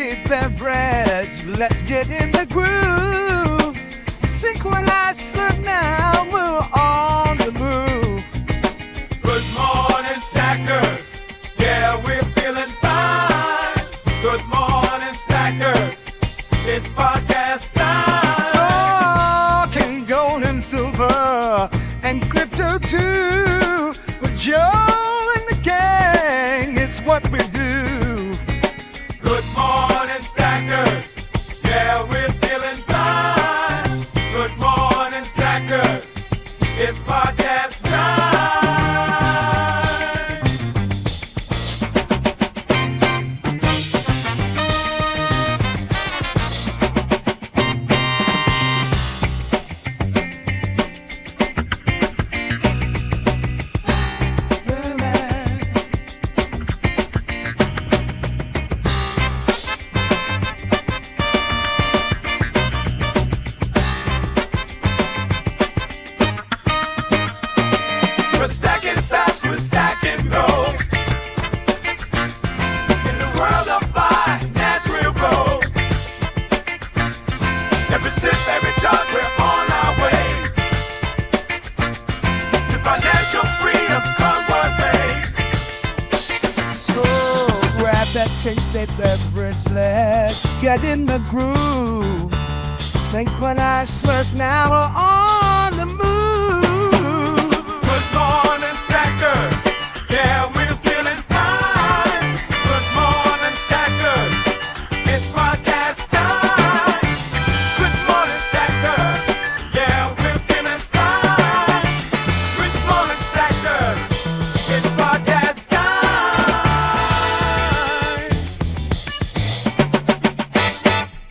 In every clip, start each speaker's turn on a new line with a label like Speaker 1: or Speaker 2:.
Speaker 1: tasty beverage. Let's get in the groove. Synchronized slurp now, we're on the move.
Speaker 2: Good morning, stackers. Yeah, we're feeling fine. Good morning, stackers. It's podcast time.
Speaker 1: Talking gold and silver and crypto too. With Joe and the gang, it's what we do.
Speaker 2: Good morning, stackers. Yeah, we're feeling fine. Good morning, stackers. It's podcast time. We're stacking sats, we're stacking gold. In the world of finance, real gold. Every sip, every chart, we're on our way to financial freedom, come what may.
Speaker 1: So grab that tasty beverage, let's get in the groove. Synchronized slurp now, we're on the move.
Speaker 2: Good morning, stackers. Yeah, we're feeling fine. Good morning, stackers. It's podcast time. Good morning, stackers. Yeah, we're feeling fine. Good morning, stackers. It's podcast time.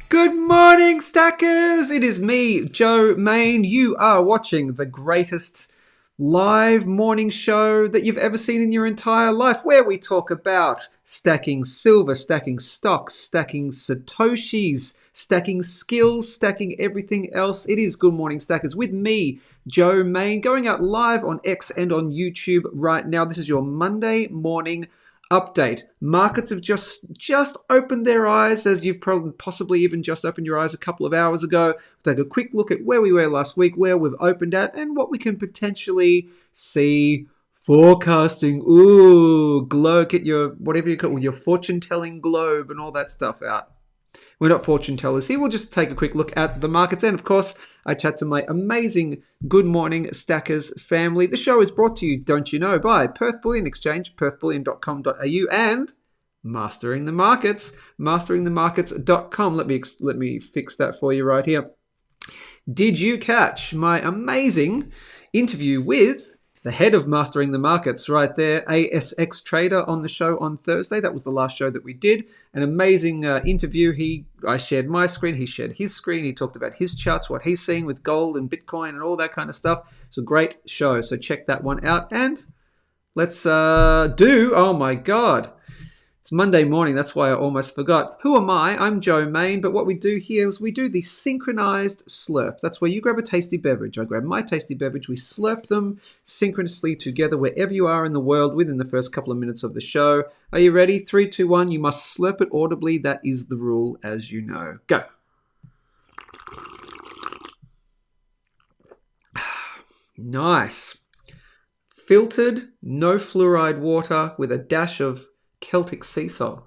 Speaker 3: Good morning, stackers! It is me, Joe Main. You are watching the greatest live morning show that you've ever seen in your entire life, where we talk about stacking silver, stacking stocks, stacking satoshis, stacking skills, stacking everything else. It is Good Morning Stackers with me, Joe Main, going out live on X and on YouTube right now. This is your Monday morning update. Markets have just opened their eyes, as you've probably possibly even just opened your eyes a couple of hours ago. We'll take a quick look at where we were last week, where we've opened at, and what we can potentially see forecasting. Ooh, glow, get your, whatever you call it, your fortune-telling globe and all that stuff out. We're not fortune tellers here. We'll just take a quick look at the markets. And of course, I chat to my amazing Good Morning Stackers family. The show is brought to you, don't you know, by Perth Bullion Exchange, perthbullion.com.au, and Mastering the Markets, masteringthemarkets.com. Let me fix that for you right here. Did you catch my amazing interview with the head of Mastering the Markets right there, ASX trader, on the show on Thursday? That was the last show that we did. An amazing interview. I shared my screen, he shared his screen. He talked about his charts, what he's seeing with gold and Bitcoin and all that kind of stuff. It's a great show, so check that one out. And let's oh my God, it's Monday morning. That's why I almost forgot. Who am I? I'm Joe Main, but what we do here is we do the synchronized slurp. That's where you grab a tasty beverage. I grab my tasty beverage. We slurp them synchronously together wherever you are in the world within the first couple of minutes of the show. Are you ready? 3, 2, 1. You must slurp it audibly. That is the rule, as you know. Go. Nice. Filtered, no fluoride water with a dash of Celtic sea salt.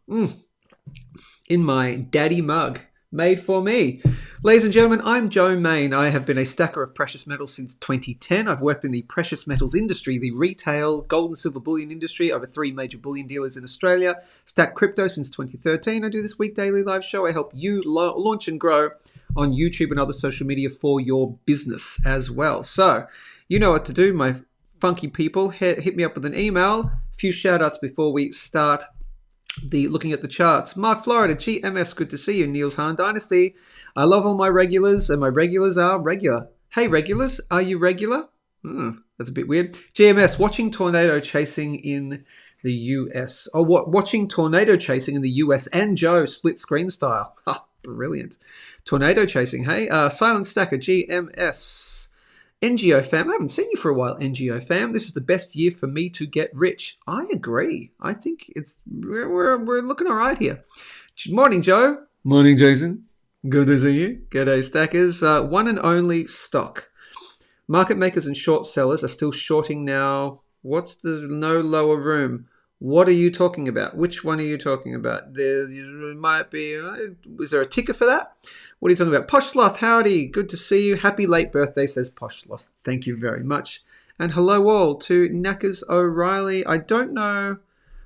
Speaker 3: In my daddy mug, made for me. Ladies and gentlemen, I'm Joe Main. I have been a stacker of precious metals since 2010. I've worked in the precious metals industry, the retail gold and silver bullion industry, over 3 major bullion dealers in Australia. Stacked crypto since 2013. I do this week daily live show. I help you launch and grow on YouTube and other social media for your business as well. So, you know what to do, my funky people. Hit me up with an email. A few shout outs before we start looking at the charts. Mark Florida, GMS, good to see you. Niels Hahn Dynasty. I love all my regulars, and my regulars are regular. Hey regulars, are you regular? That's a bit weird. GMS, watching tornado chasing in the US. Oh, watching tornado chasing in the US and Joe split screen style. Ha, brilliant. Tornado chasing, hey? Silent Stacker, GMS. NGO fam, I haven't seen you for a while, NGO fam. This is the best year for me to get rich. I agree. I think we're looking all right here. Morning, Joe. Morning, Jason. Good to see you. G'day, stackers. One and only stock. Market makers and short sellers are still shorting now. What's the no lower room? What are you talking about? Which one are you talking about? There might be... is there a ticker for that? What are you talking about? Posh Sloth, howdy. Good to see you. Happy late birthday, says Posh Sloth. Thank you very much. And hello all to Knackers O'Reilly. I don't know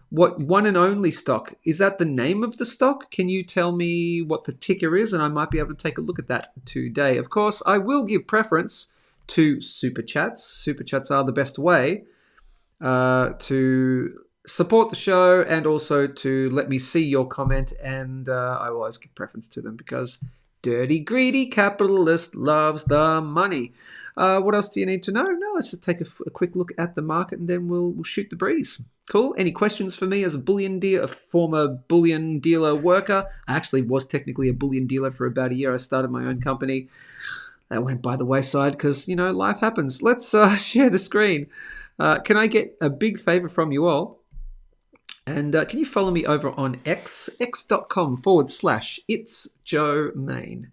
Speaker 3: what one and only stock. Is that the name of the stock? Can you tell me what the ticker is? And I might be able to take a look at that today. Of course, I will give preference to Super Chats. Super Chats are the best way to support the show and also to let me see your comment, and I will always give preference to them because dirty, greedy capitalist loves the money. What else do you need to know? No, let's just take a quick look at the market and then we'll shoot the breeze. Cool. Any questions for me as a bullion dealer, a former bullion dealer worker? I actually was technically a bullion dealer for about a year. I started my own company. That went by the wayside because, life happens. Let's share the screen. Can I get a big favor from you all? And can you follow me over on x.com/It's Joe Main.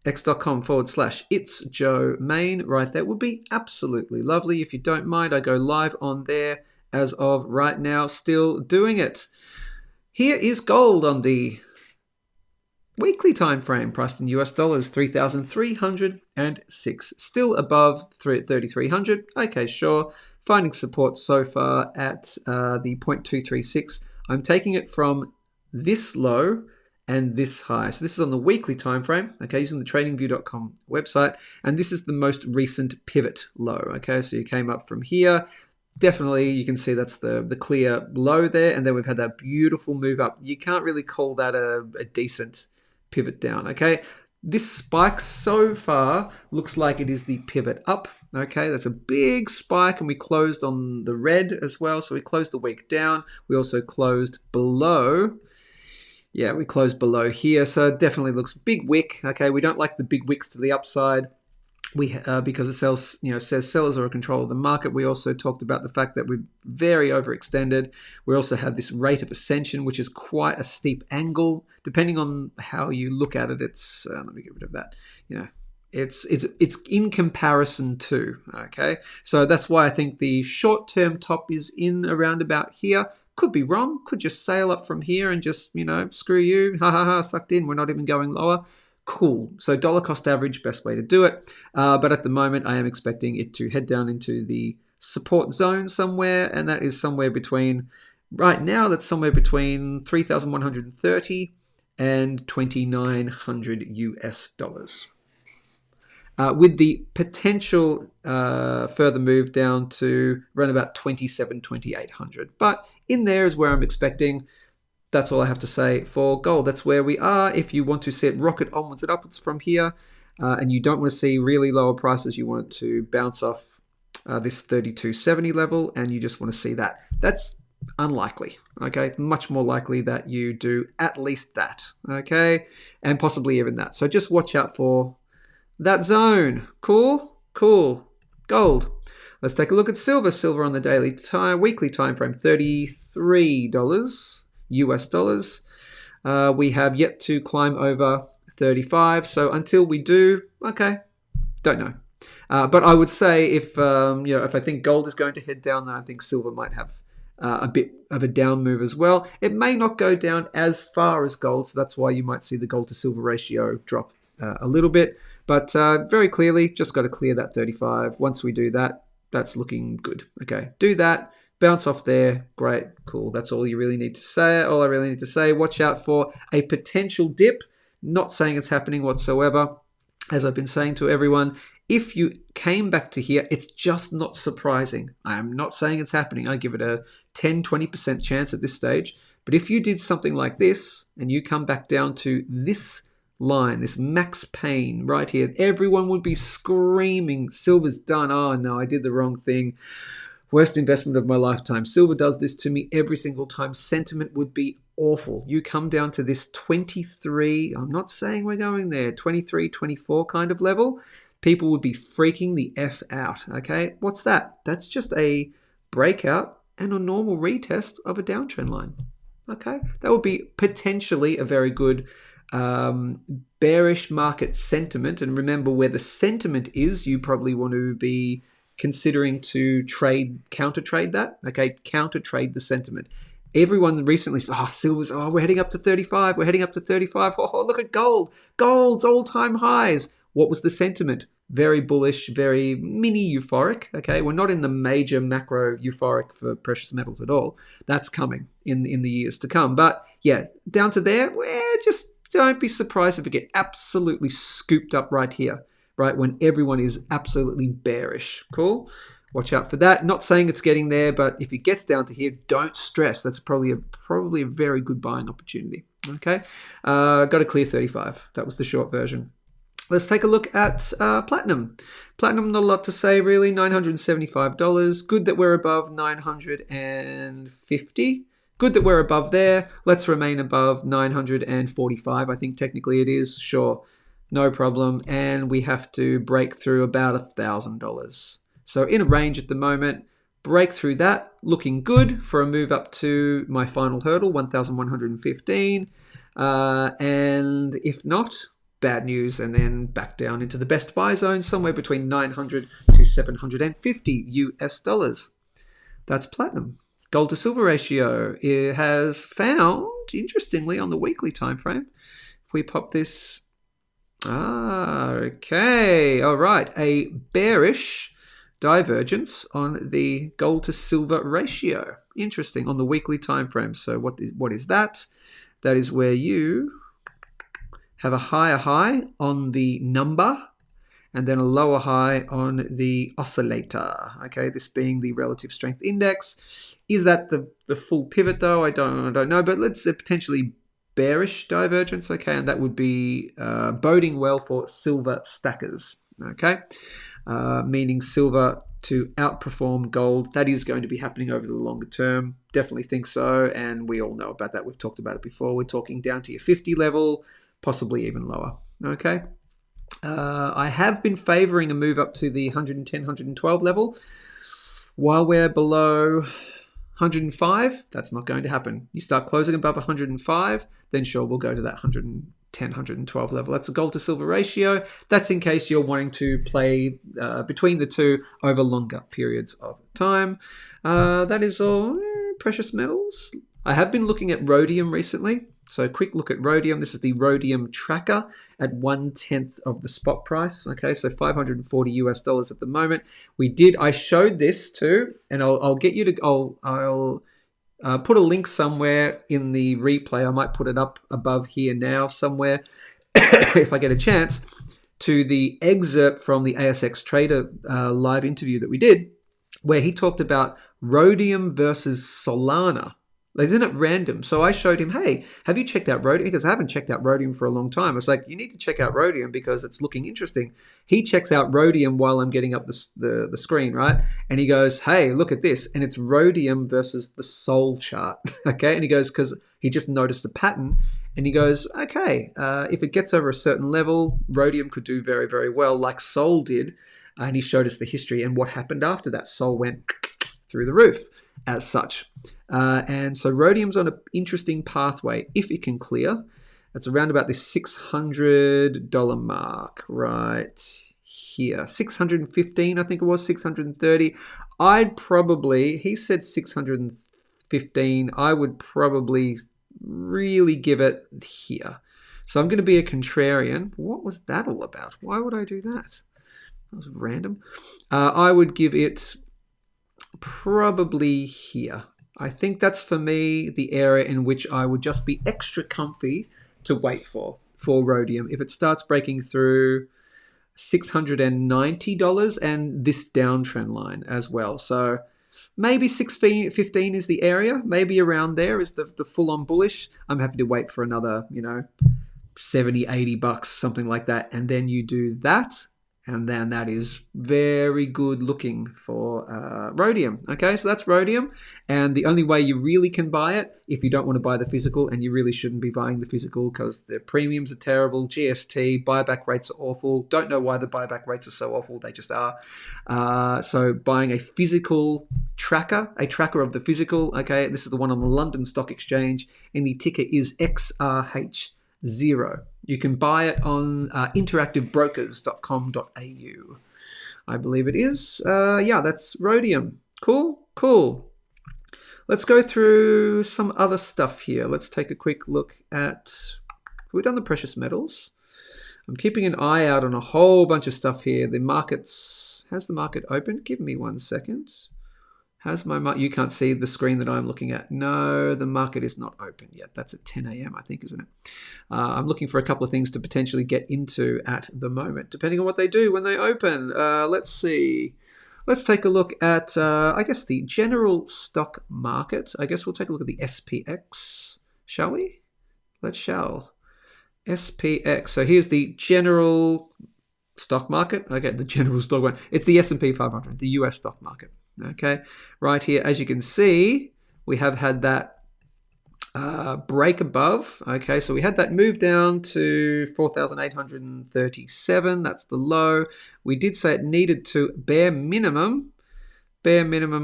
Speaker 3: x.com/It's Joe Main. Right, that would be absolutely lovely. If you don't mind, I go live on there as of right now, still doing it. Here is gold on the weekly time frame, priced in US dollars, 3,306. Still above 3,300. Okay, sure. Finding support so far at the 0.236. I'm taking it from this low and this high. So this is on the weekly time frame, okay, using the tradingview.com website. And this is the most recent pivot low, okay? So you came up from here. Definitely, you can see that's the clear low there. And then we've had that beautiful move up. You can't really call that a decent pivot down, okay? This spike so far looks like it is the pivot up. Okay, that's a big spike, and we closed on the red as well. So we closed the week down. We also closed below. Yeah, we closed below here. So it definitely looks big wick. Okay, we don't like the big wicks to the upside. Because it says sellers are in control of the market. We also talked about the fact that we're very overextended. We also had this rate of ascension, which is quite a steep angle. Depending on how you look at it, it's let me get rid of that. It's in comparison to, okay? So that's why I think the short-term top is in around about here. Could be wrong. Could just sail up from here and just, screw you. Ha ha ha, sucked in. We're not even going lower. Cool. So dollar cost average, best way to do it. But at the moment, I am expecting it to head down into the support zone somewhere. And that is somewhere between, right now, that's somewhere between 3,130 and 2,900 US dollars. With the potential further move down to around about 2,800. But in there is where I'm expecting. That's all I have to say for gold. That's where we are. If you want to see it rocket onwards and upwards from here, and you don't want to see really lower prices, you want it to bounce off this 3270 level, and you just want to see that. That's unlikely, okay? Much more likely that you do at least that, okay? And possibly even that. So just watch out for that zone. Cool? Cool. Gold. Let's take a look at silver. Silver on the weekly time frame, $33 US dollars. We have yet to climb over 35. So until we do, okay, don't know. But I would say if I think gold is going to head down, then I think silver might have a bit of a down move as well. It may not go down as far as gold, so that's why you might see the gold to silver ratio drop a little bit. But very clearly, just got to clear that 35. Once we do that, that's looking good. Okay, do that. Bounce off there. Great. Cool. That's all you really need to say. All I really need to say, watch out for a potential dip. Not saying it's happening whatsoever. As I've been saying to everyone, if you came back to here, it's just not surprising. I am not saying it's happening. I give it a 10-20% chance at this stage. But if you did something like this and you come back down to this line, this max pain right here, everyone would be screaming, silver's done. Oh no, I did the wrong thing. Worst investment of my lifetime. Silver does this to me every single time. Sentiment would be awful. You come down to this 23, I'm not saying we're going there, 23, 24 kind of level, people would be freaking the F out, okay? What's that? That's just a breakout and a normal retest of a downtrend line. Okay, that would be potentially a very good bearish market sentiment. And remember, where the sentiment is, you probably want to be considering to counter trade that. Okay, counter trade the sentiment. Everyone recently, silver's, we're heading up to 35. We're heading up to 35. Oh, look at gold. Gold's all-time highs. What was the sentiment? Very bullish, very mini euphoric. Okay, we're not in the major macro euphoric for precious metals at all. That's coming in the years to come. But yeah, down to there, just don't be surprised if we get absolutely scooped up right here, right when everyone is absolutely bearish. Cool. Watch out for that. Not saying it's getting there, but if it gets down to here, don't stress. That's probably a very good buying opportunity. Okay, got to clear 35. That was the short version. Let's take a look at platinum. Platinum, not a lot to say really. $975. Good that we're above 950. Good that we're above there. Let's remain above 945. I think technically it is. Sure, no problem. And we have to break through about $1,000. So in a range at the moment, break through that, looking good for a move up to my final hurdle, 1,115. And if not, bad news, and then back down into the best buy zone, somewhere between 900 to 750 US dollars. That's platinum. Gold to silver ratio, it has found, interestingly, on the weekly time frame, if we pop this, okay, all right, a bearish divergence on the gold to silver ratio. Interesting, on the weekly time frame. So what is that? That is where you have a higher high on the number and then a lower high on the oscillator. Okay, this being the relative strength index. Is that the full pivot though? I don't know, but let's potentially bearish divergence. Okay, and that would be boding well for silver stackers. Okay. Meaning silver to outperform gold. That is going to be happening over the longer term. Definitely think so, and we all know about that. We've talked about it before. We're talking down to your 50 level, possibly even lower. Okay. I have been favoring a move up to the 110, 112 level. While we're below 105, that's not going to happen. You start closing above 105, then sure, we'll go to that 110, 112 level. That's a gold to silver ratio. That's in case you're wanting to play between the two over longer periods of time. That is all precious metals. I have been looking at rhodium recently. So a quick look at rhodium. This is the rhodium tracker at 1/10 of the spot price. Okay, so 540 US dollars at the moment. I showed this too, and I'll get you to, I'll put a link somewhere in the replay. I might put it up above here now somewhere if I get a chance, to the excerpt from the ASX Trader live interview that we did, where he talked about rhodium versus Solana. Isn't it random? So I showed him, hey, have you checked out rhodium? He goes, I haven't checked out rhodium for a long time. I was like, you need to check out rhodium because it's looking interesting. He checks out rhodium while I'm getting up the screen, right? And he goes, hey, look at this. And it's rhodium versus the Sol chart, okay? And he goes, because he just noticed a pattern. And he goes, okay, if it gets over a certain level, rhodium could do very, very well like Sol did. And he showed us the history and what happened after that. Sol went through the roof as such. And so rhodium's on an interesting pathway if it can clear. It's around about the $600 mark right here. 615, I think it was, 630. He said 615. I would probably really give it here. So I'm going to be a contrarian. What was that all about? Why would I do that? That was random. I would give it probably here. I think that's, for me, the area in which I would just be extra comfy to wait for rhodium. If it starts breaking through $690 and this downtrend line as well. So maybe 615 is the area. Maybe around there is the full-on bullish. I'm happy to wait for another, $70, $80, something like that. And then you do that. And then that is very good looking for rhodium. Okay, so that's rhodium. And the only way you really can buy it, if you don't want to buy the physical, and you really shouldn't be buying the physical because the premiums are terrible, GST, buyback rates are awful. Don't know why the buyback rates are so awful, they just are. So buying a physical tracker, a tracker of the physical, okay, this is the one on the London Stock Exchange, and the ticker is XRH0. You can buy it on interactivebrokers.com.au. I believe it is. Yeah, that's rhodium. Cool. Let's go through some other stuff here. Let's take a quick look at... We've done the precious metals. I'm keeping an eye out on a whole bunch of stuff here. The markets... Has the market opened? Give me 1 second. How's my you can't see the screen that I'm looking at. No, the market is not open yet. That's at 10 a.m., I think, isn't it? I'm looking for a couple of things to potentially get into at the moment, depending on what they do when they open. Let's see. Let's take a look at, I guess, the general stock market. I guess we'll take a look at the SPX, shall we? Let's shall. SPX. So here's the general stock market. Okay, the general stock market. It's the S&P 500, the US stock market. Okay, right here, as you can see, we have had that break above. Okay, so we had that move down to 4,837. That's the low. We did say it needed to bare minimum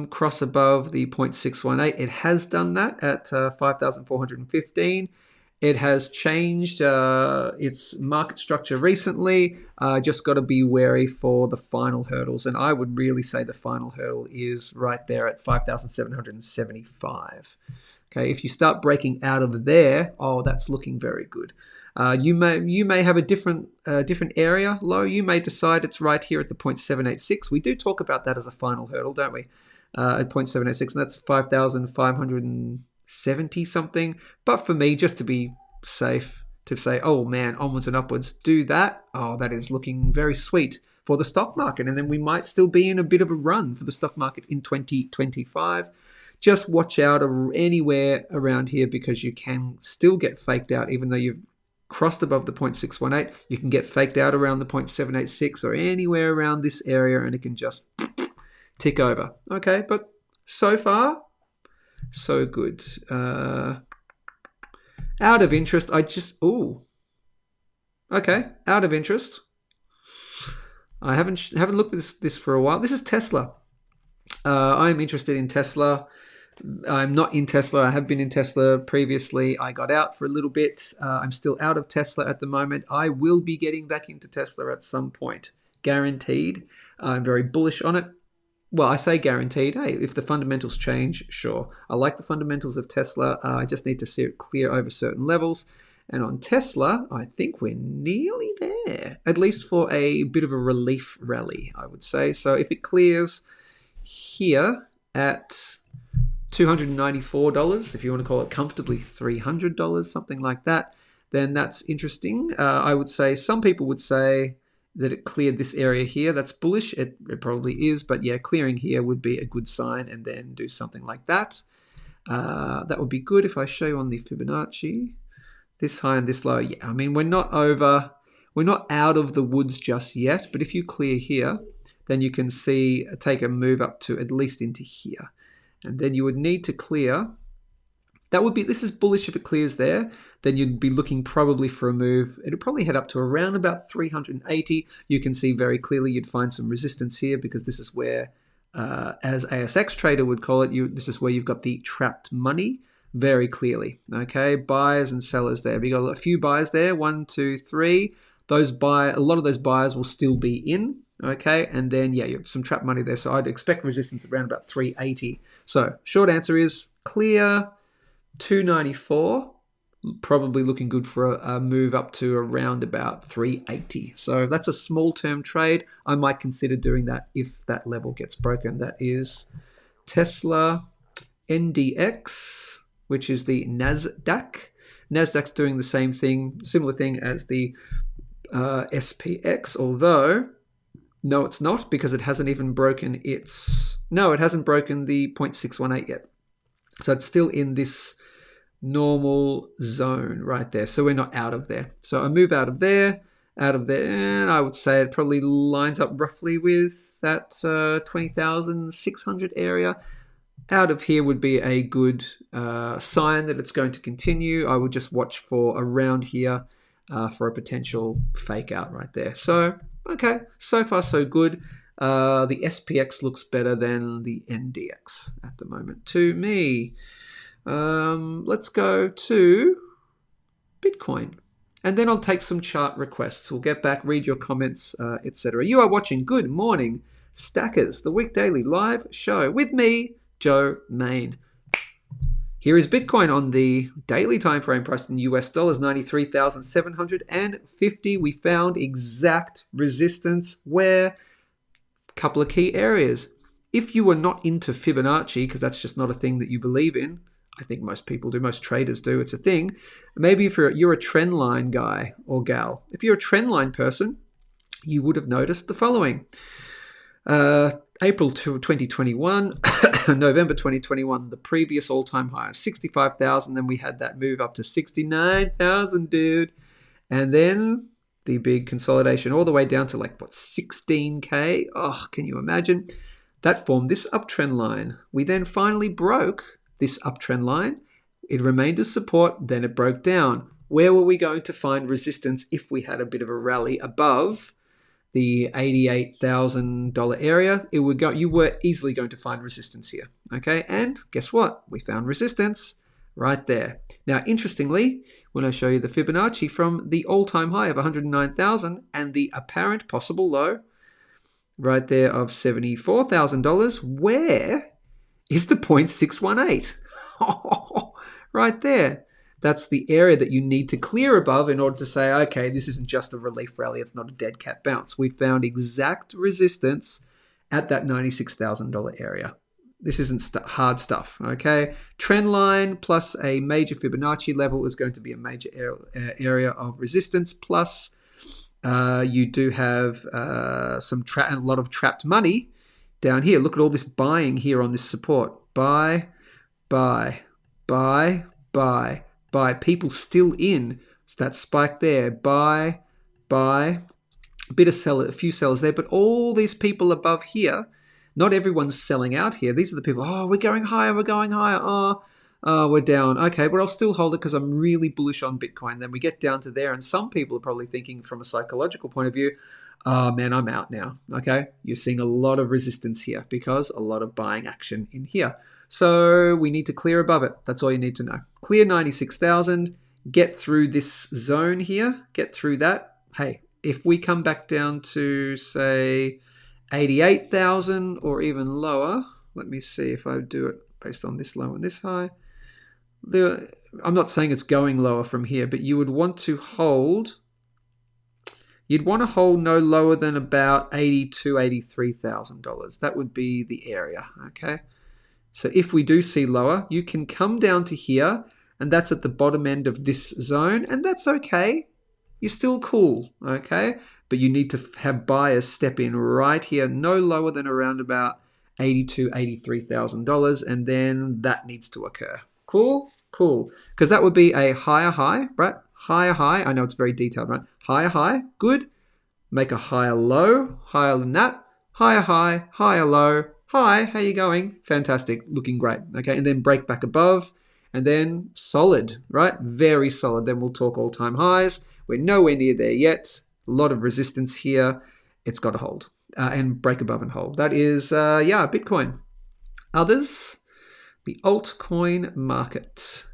Speaker 3: cross above the 0.618. It has done that at 5,415. It has changed its market structure recently. Just got to be wary for the final hurdles. And I would really say the final hurdle is right there at 5,775. Okay, if you start breaking out of there, oh, that's looking very good. You may have a different area low. You may decide it's right here at the 0.786. We do talk about that as a final hurdle, don't we? At 0.786, and that's 5,570 something. But for me, just to be safe, to say, oh man, onwards and upwards, do that. Oh, that is looking very sweet for the stock market. And then we might still be in a bit of a run for the stock market in 2025. Just watch out anywhere around here because you can still get faked out even though you've crossed above the 0.618. You can get faked out around the 0.786 or anywhere around this area and it can just tick over. Okay, but so far, so good. Out of interest, out of interest. I haven't looked at this for a while. This is Tesla. I'm interested in Tesla. I'm not in Tesla. I have been in Tesla previously. I got out for a little bit. I'm still out of Tesla at the moment. I will be getting back into Tesla at some point. Guaranteed. I'm very bullish on it. Well, I say guaranteed. Hey, if the fundamentals change, sure. I like the fundamentals of Tesla. I just need to see it clear over certain levels. And on Tesla, I think we're nearly there, at least for a bit of a relief rally, I would say. So if it clears here at $294, if you want to call it comfortably $300, something like that, then that's interesting. I would say some people would say that it cleared this area here. That's bullish. It probably is, but yeah, clearing here would be a good sign and then do something like that. That would be good if I show you on the Fibonacci. This high and this low. Yeah, I mean, we're not out of the woods just yet, but if you clear here, then you can see take a move up to at least into here. And then you would need to clear. This is bullish if it clears there. Then you'd be looking probably for a move. It'll probably head up to around about 380. You can see very clearly you'd find some resistance here because this is where, as ASX trader would call it, this is where you've got the trapped money very clearly. Okay, buyers and sellers there. We got a few buyers there. 1, 2, 3. A lot of those buyers will still be in. Okay, and then yeah, you have some trapped money there. So I'd expect resistance around about 380. So short answer is clear 294. Probably looking good for a move up to around about 380. So that's a small term trade. I might consider doing that if that level gets broken. That is Tesla NDX, which is the NASDAQ. NASDAQ's doing the same thing, similar thing as the SPX, although no, it's not because it hasn't even broken it hasn't broken the 0.618 yet. So it's still in this normal zone right there. So we're not out of there. So I move out of there out of there, and I would say it probably lines up roughly with that 20,600 area. Out of here would be a good sign that it's going to continue. I would just watch for around here for a potential fake out right there. So, okay, so far so good. The SPX looks better than the NDX at the moment to me. Let's go to Bitcoin. And then I'll take some chart requests. We'll get back, read your comments, etc. You are watching Good Morning Stackers, the Week Daily live show with me, Joe Main. Here is Bitcoin on the daily time frame, priced in US dollars, 93,750. We found exact resistance where? Couple of key areas. If you are not into Fibonacci, because that's just not a thing that you believe in, I think most people do, most traders do, it's a thing. Maybe if you're a trend line guy or gal, if you're a trend line person, you would have noticed the following. April 2021, November 2021, the previous all-time high, 65,000. Then we had that move up to 69,000, dude. And then the big consolidation all the way down to 16K. Oh, can you imagine? That formed this uptrend line. We then finally broke this uptrend line. It remained as support, then it broke down. Where were we going to find resistance if we had a bit of a rally above the $88,000 area? You were easily going to find resistance here. Okay, and guess what? We found resistance right there. Now, interestingly, when I show you the Fibonacci from the all-time high of 109,000 and the apparent possible low right there of $74,000, where is the 0.618? Right there. That's the area that you need to clear above in order to say, okay, this isn't just a relief rally. It's not a dead cat bounce. We found exact resistance at that $96,000 area. This isn't hard stuff, okay? Trend line plus a major Fibonacci level is going to be a major area of resistance. Plus, you do have a lot of trapped money down here. Look at all this buying here on this support. Buy, buy, buy, buy, buy. People still in. So that spike there. Buy, buy. A few sellers there, but all these people above here, not everyone's selling out here. These are the people, oh, we're going higher, oh, we're down. Okay, but I'll still hold it because I'm really bullish on Bitcoin. Then we get down to there, and some people are probably thinking from a psychological point of view, oh man, I'm out now. Okay, you're seeing a lot of resistance here because a lot of buying action in here. So we need to clear above it. That's all you need to know. Clear 96,000, get through this zone here, get through that. Hey, if we come back down to, say, 88,000 or even lower, let me see if I do it based on this low and this high. I'm not saying it's going lower from here, but you would want to hold, no lower than about $82,000, $83,000. That would be the area, okay? So if we do see lower, you can come down to here, and that's at the bottom end of this zone, and that's okay. You're still cool, okay? But you need to have buyers step in right here, no lower than around about $82,000, $83,000, and then that needs to occur. Cool? Cool. Because that would be a higher high, right? Higher high. I know it's very detailed, right? Higher high, good. Make a higher low, higher than that. Higher high, higher low. Hi, how you going? Fantastic, looking great. Okay, and then break back above, and then solid, right? Very solid. Then we'll talk all-time highs. We're nowhere near there yet. A lot of resistance here. It's got to hold and break above and hold. That is, Bitcoin. Others, the altcoin market.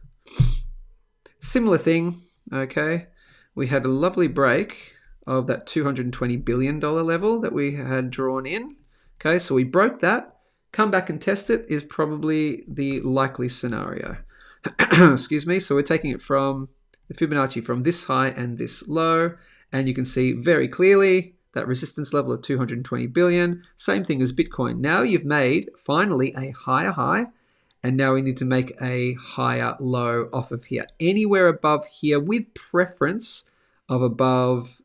Speaker 3: Similar thing, okay? We had a lovely break of that $220 billion level that we had drawn in. Okay, so we broke that. Come back and test it is probably the likely scenario. Excuse me. So we're taking it from the Fibonacci from this high and this low. And you can see very clearly that resistance level of 220 billion. Same thing as Bitcoin. Now you've made finally a higher high. And now we need to make a higher low off of here. Anywhere above here with preference of above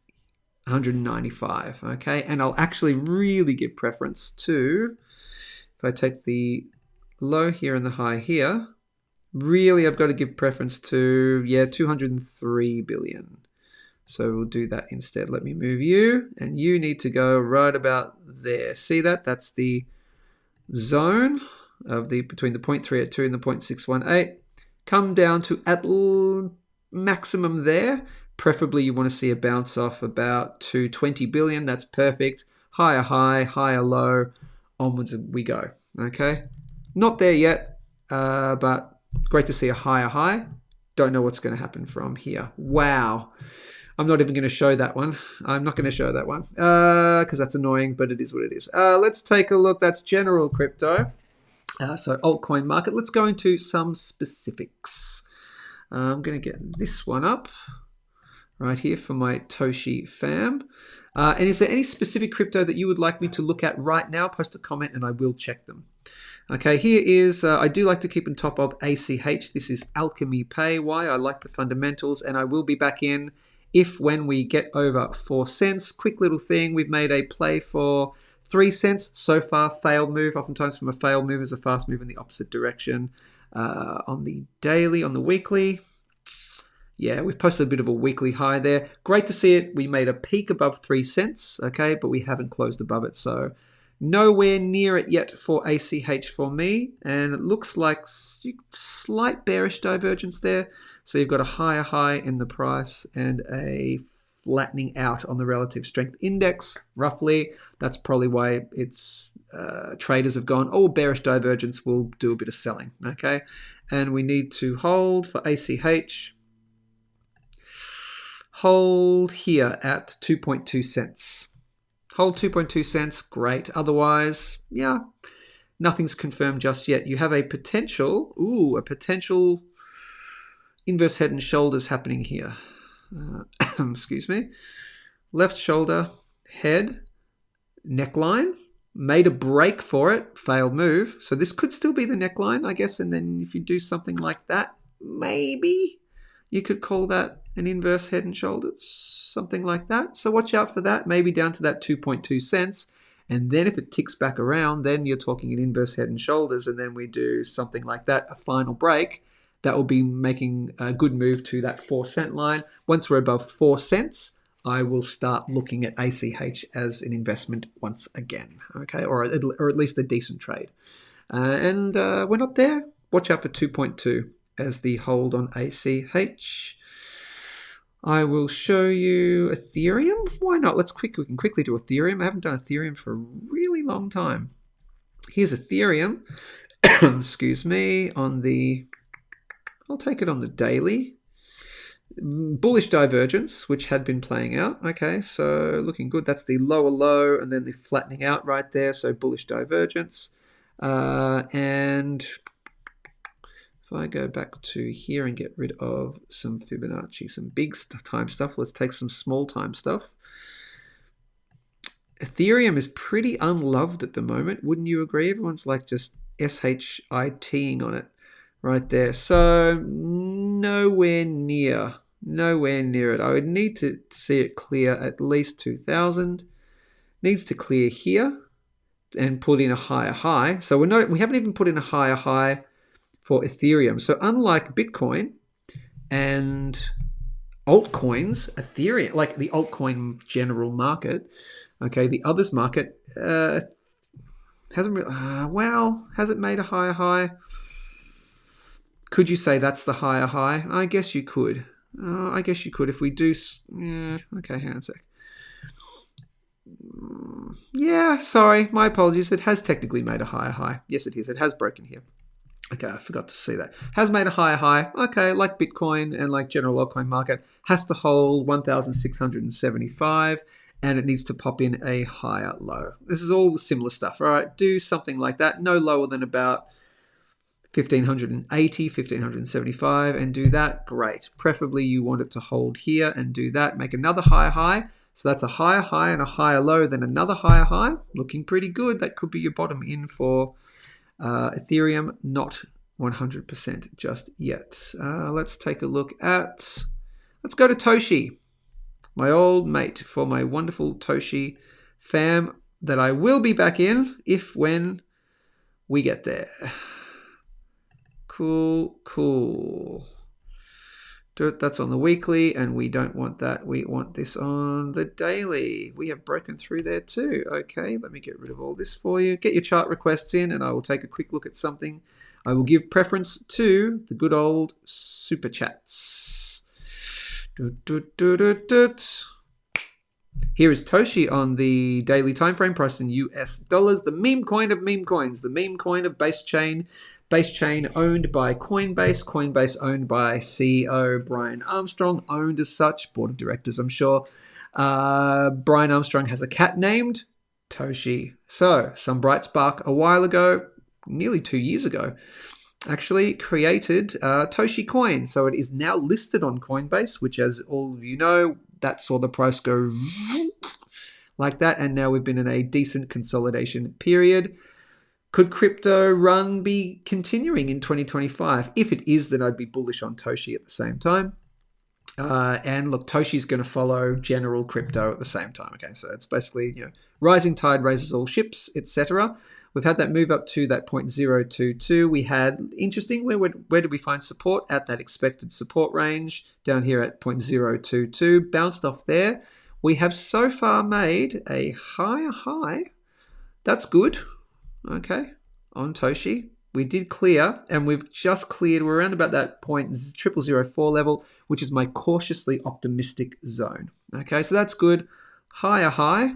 Speaker 3: 195, okay? And I'll actually really give preference to, if I take the low here and the high here, really I've got to give preference to, 203 billion. So we'll do that instead. Let me move you, and you need to go right about there. See that? That's the zone of the between the 0.382 and the 0.618. Come down to at maximum there. Preferably you want to see a bounce off about 220 billion. That's perfect. Higher high, higher low, onwards we go. Okay, not there yet, but great to see a higher high. Don't know what's going to happen from here. Wow. I'm not even going to show that one. I'm not going to show that one because that's annoying, but it is what it is. Let's take a look. That's general crypto. So altcoin market. Let's go into some specifics. I'm going to get this one up right here for my Toshi fam. And is there any specific crypto that you would like me to look at right now? Post a comment and I will check them. Okay, here is, I do like to keep on top of ACH. This is Alchemy Pay. Why? I like the fundamentals, and I will be back in when we get over 4 cents. Quick little thing, we've made a play for 3 cents. So far, failed move. Oftentimes from a failed move is a fast move in the opposite direction. On the daily, on the weekly, yeah, we've posted a bit of a weekly high there. Great to see it. We made a peak above 3 cents, okay, but we haven't closed above it. So nowhere near it yet for ACH for me. And it looks like slight bearish divergence there. So you've got a higher high in the price and a flattening out on the relative strength index, roughly. That's probably why it's traders have gone, oh, bearish divergence, will do a bit of selling, okay? And we need to hold for ACH. Hold here at 2.2 cents. Hold 2.2 cents, great. Otherwise, yeah, nothing's confirmed just yet. You have a potential inverse head and shoulders happening here. Excuse me. Left shoulder, head, neckline. Made a break for it, failed move. So this could still be the neckline, I guess. And then if you do something like that, maybe you could call that an inverse head and shoulders, something like that. So watch out for that, maybe down to that 2.2 cents. And then if it ticks back around, then you're talking an inverse head and shoulders. And then we do something like that, a final break. That will be making a good move to that 4 cent line. Once we're above 4 cents, I will start looking at ACH as an investment once again, okay, or at least a decent trade. And we're not there. Watch out for 2.2 as the hold on ACH. I will show you Ethereum. Why not? We can quickly do Ethereum. I haven't done Ethereum for a really long time. Here's Ethereum. Excuse me. I'll take it on the daily. Bullish divergence, which had been playing out. Okay, so looking good. That's the lower low and then the flattening out right there. So bullish divergence. And if I go back to here and get rid of some Fibonacci, some big time stuff, let's take some small time stuff. Ethereum is pretty unloved at the moment. Wouldn't you agree? Everyone's like just SHITing on it right there. So nowhere near it. I would need to see it clear at least 2,000. Needs to clear here and put in a higher high. So we haven't even put in a higher high for Ethereum. So unlike Bitcoin and altcoins, Ethereum, like the altcoin general market, okay, the others market hasn't really, has it made a higher high? Could you say that's the higher high? I guess you could. If we do, okay, hang on a sec. Yeah, sorry, my apologies. It has technically made a higher high. Yes, it is. It has broken here. Okay, I forgot to see that. Has made a higher high. Okay, like Bitcoin and like general altcoin market, has to hold 1,675 and it needs to pop in a higher low. This is all the similar stuff, all right? Do something like that, no lower than about 1,580, 1,575 and do that, great. Preferably you want it to hold here and do that, make another higher high. So that's a higher high and a higher low, then another higher high. Looking pretty good. That could be your bottom in for Ethereum, not 100% just yet. Let's take a look let's go to Toshi, my old mate, for my wonderful Toshi fam that I will be back in when we get there. Cool. That's on the weekly, and we don't want that. We want this on the daily. We have broken through there too. Okay, let me get rid of all this for you. Get your chart requests in, and I will take a quick look at something. I will give preference to the good old super chats. Here is Toshi on the daily time frame, priced in US dollars. The meme coin of meme coins, the meme coin of base chain. Base chain owned by Coinbase. Coinbase owned by CEO Brian Armstrong, owned as such. Board of directors, I'm sure. Brian Armstrong has a cat named Toshi. So, some bright spark a while ago, nearly 2 years ago, actually created Toshi Coin. So it is now listed on Coinbase, which, as all of you know, that saw the price go like that. And now we've been in a decent consolidation period. Could crypto run be continuing in 2025? If it is, then I'd be bullish on Toshi at the same time. And look, Toshi's going to follow general crypto at the same time. Okay, so it's basically, rising tide raises all ships, etc. We've had that move up to that 0.022. We had, interesting, where did we find support? At that expected support range, down here at 0.022. Bounced off there. We have so far made a higher high. That's good. Okay, on Toshi. We did clear, and we've just cleared. We're around about that 0.0004 level, which is my cautiously optimistic zone. Okay, so that's good. Higher high.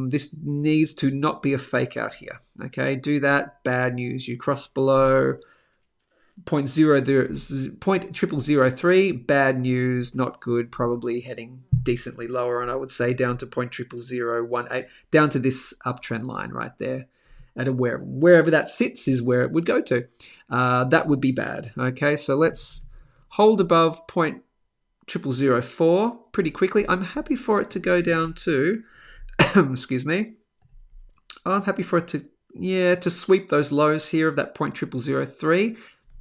Speaker 3: This needs to not be a fake out here. Okay, do that. Bad news. You cross below 0.0003. Bad news. Not good. Probably heading decently lower, and I would say down to 0.00018, down to this uptrend line right there. At wherever that sits is where it would go to. That would be bad. Okay, so let's hold above 0.0004 pretty quickly. I'm happy for it to go down to, excuse me. I'm happy for it to sweep those lows here of that 0.0003.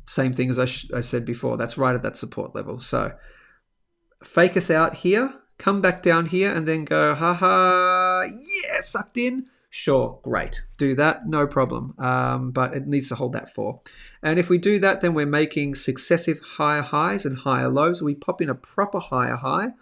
Speaker 3: Same thing as I said before. That's right at that support level. So fake us out here, come back down here, and then go, haha, yeah, sucked in. Sure, great. Do that, no problem. But it needs to hold that for. And if we do that, then we're making successive higher highs and higher lows. We pop in a proper higher high.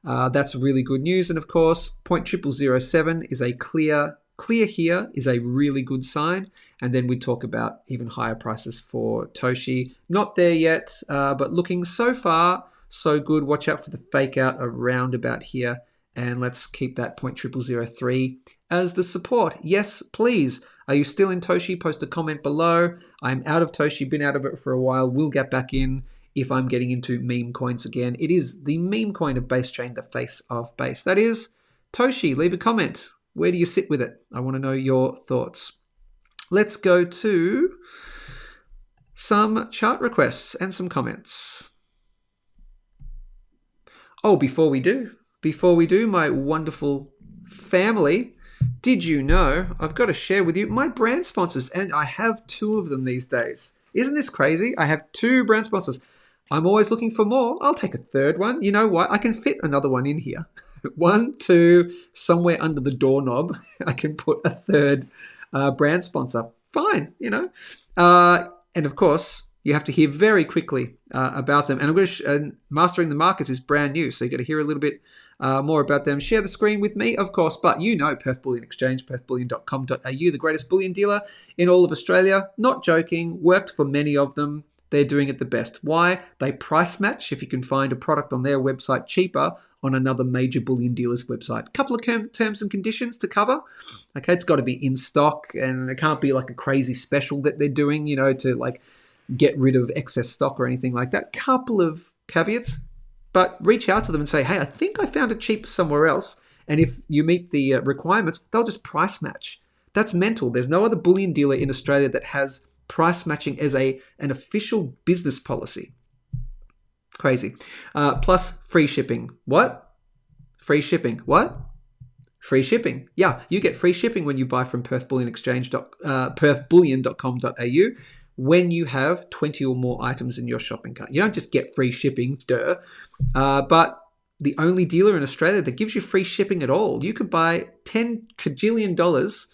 Speaker 3: That's really good news. And of course, 0.0007 is a clear here is a really good sign. And then we talk about even higher prices for Toshi. Not there yet, but looking so far, so good. Watch out for the fake out around about here. And let's keep that 0.0003 as the support. Yes, please. Are you still in Toshi? Post a comment below. I'm out of Toshi, been out of it for a while. We'll get back in if I'm getting into meme coins again. It is the meme coin of base chain, the face of base. That is Toshi. Leave a comment. Where do you sit with it? I want to know your thoughts. Let's go to some chart requests and some comments. Oh, before we do, my wonderful family, did you know I've got to share with you my brand sponsors, and I have 2 of them these days. Isn't this crazy? I have 2 brand sponsors. I'm always looking for more. I'll take a third one. You know what? I can fit another one in here. 1, 2, somewhere under the doorknob, I can put a third brand sponsor. Fine, and of course, you have to hear very quickly about them. And I'm going to Mastering the Markets is brand new, so you got to hear a little bit more about them. Share the screen with me, of course, but Perth Bullion Exchange, perthbullion.com.au, the greatest bullion dealer in all of Australia. Not joking, worked for many of them. They're doing it the best. Why? They price match if you can find a product on their website cheaper on another major bullion dealer's website. A couple of terms and conditions to cover. Okay, it's got to be in stock, and it can't be like a crazy special that they're doing, to like get rid of excess stock or anything like that. Couple of caveats, but reach out to them and say, hey, I think I found it cheap somewhere else. And if you meet the requirements, they'll just price match. That's mental. There's no other bullion dealer in Australia that has price matching as an official business policy. Crazy. Plus free shipping. What? Free shipping. What? Free shipping. Yeah, you get free shipping when you buy from perthbullion.com.au when you have 20 or more items in your shopping cart. You don't just get free shipping, duh. But the only dealer in Australia that gives you free shipping at all. You could buy $10 kajillion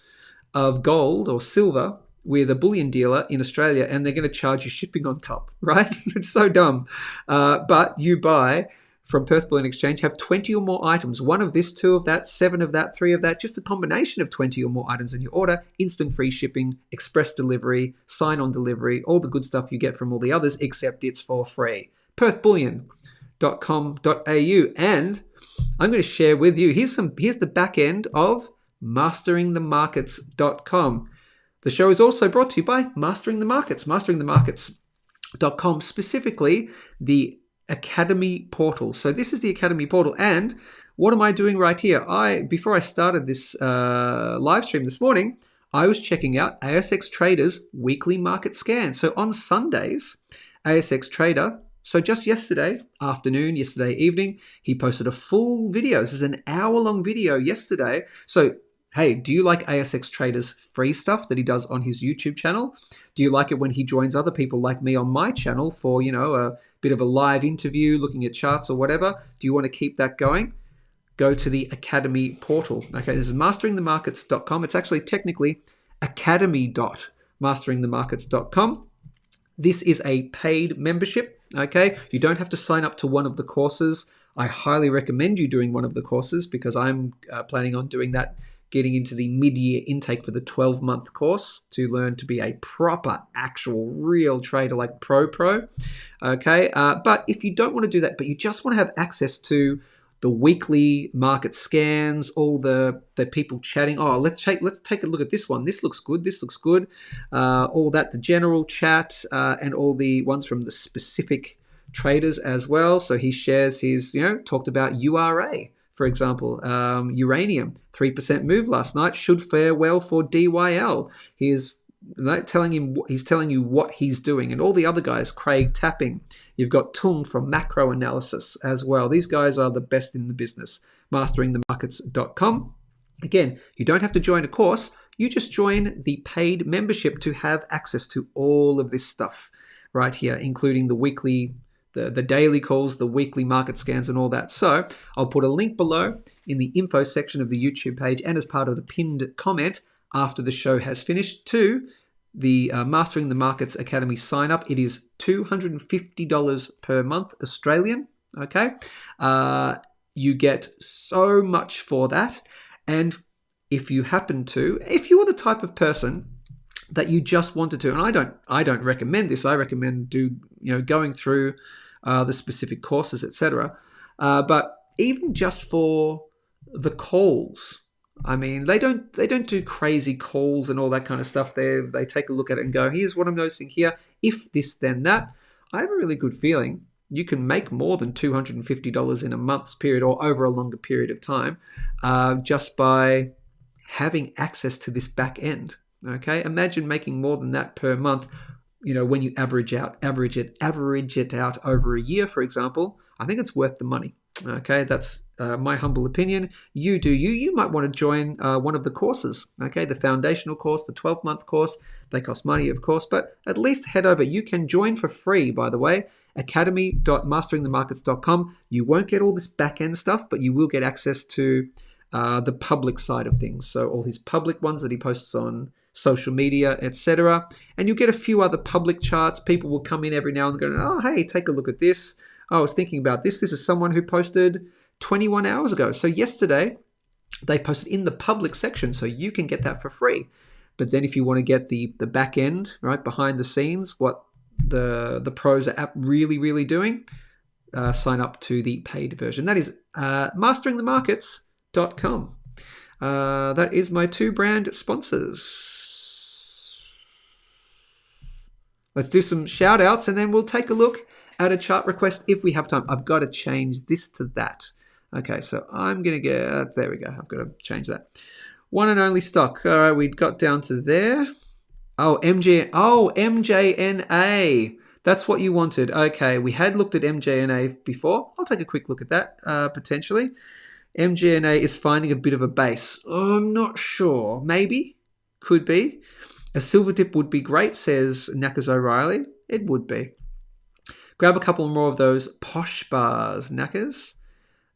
Speaker 3: of gold or silver with a bullion dealer in Australia and they're going to charge you shipping on top, right? It's so dumb. But you buy from Perth Bullion Exchange, have 20 or more items, 1 of this, 2 of that, 7 of that, 3 of that, just a combination of 20 or more items in your order, instant free shipping, express delivery, sign-on delivery, all the good stuff you get from all the others, except it's for free. perthbullion.com.au. And I'm going to share with you, here's the back end of masteringthemarkets.com. The show is also brought to you by Mastering the Markets, masteringthemarkets.com, specifically the Academy portal. So this is the Academy portal, and what am I doing right here? Before I started this live stream this morning, I was checking out ASX Trader's weekly market scan. So on Sundays, ASX Trader, so just yesterday afternoon, yesterday evening, he posted a full video. This is an hour-long video yesterday. So hey, do you like ASX Trader's free stuff that he does on his YouTube channel? Do you like it when he joins other people like me on my channel for, a bit of a live interview, looking at charts or whatever? Do you want to keep that going? Go to the Academy portal. Okay, this is masteringthemarkets.com. It's actually technically academy.masteringthemarkets.com. This is a paid membership, okay? You don't have to sign up to one of the courses. I highly recommend you doing one of the courses because I'm planning on doing that, getting into the mid-year intake for the 12-month course to learn to be a proper, actual, real trader, like pro. Okay, but if you don't want to do that, but you just want to have access to the weekly market scans, all the people chatting. Oh, let's take a look at this one. This looks good. This looks good. All that, the general chat, and all the ones from the specific traders as well. So he shares his, talked about URA. For example, uranium, 3% move last night, should fare well for DYL. He's telling you what he's doing. And all the other guys, Craig Tapping, you've got Tung from Macro Analysis as well. These guys are the best in the business. Masteringthemarkets.com. Again, you don't have to join a course. You just join the paid membership to have access to all of this stuff right here, including the weekly the daily calls, the weekly market scans and all that. So I'll put a link below in the info section of the YouTube page and as part of the pinned comment after the show has finished to the Mastering the Markets Academy sign up. It is $250 per month Australian. Okay. You get so much for that. And if you are the type of person that you just wanted to, and I don't recommend this. I recommend going through the specific courses, etc. But even just for the calls, I mean, they don't do crazy calls and all that kind of stuff. They take a look at it and go, here's what I'm noticing here. If this, then that. I have a really good feeling you can make more than $250 in a month's period or over a longer period of time just by having access to this back end. Okay, imagine making more than that per month. When you average it out over a year, for example. I think it's worth the money. Okay, that's my humble opinion. You do you. You might want to join one of the courses. Okay, the foundational course, the 12-month course. They cost money, of course, but at least head over. You can join for free, by the way. Academy.masteringthemarkets.com. You won't get all this back end stuff, but you will get access to the public side of things. So all his public ones that he posts on social media, etc. And you'll get a few other public charts. People will come in every now and then go, oh, hey, take a look at this. Oh, I was thinking about this. This is someone who posted 21 hours ago. So yesterday, they posted in the public section, so you can get that for free. But then if you want to get the back end, right, behind the scenes, what the pros are really, really doing, sign up to the paid version. That is masteringthemarkets.com. That is my 2 brand sponsors. Let's do some shout outs and then we'll take a look at a chart request if we have time. I've got to change this to that. Okay, so I'm going to get, there we go. I've got to change that. One and only stock. All right, we got down to there. Oh, MJNA. That's what you wanted. Okay, we had looked at MJNA before. I'll take a quick look at that potentially. MJNA is finding a bit of a base. I'm not sure. Maybe. Could be. A silver dip would be great, says Knackers O'Reilly. It would be. Grab a couple more of those posh bars, Knackers.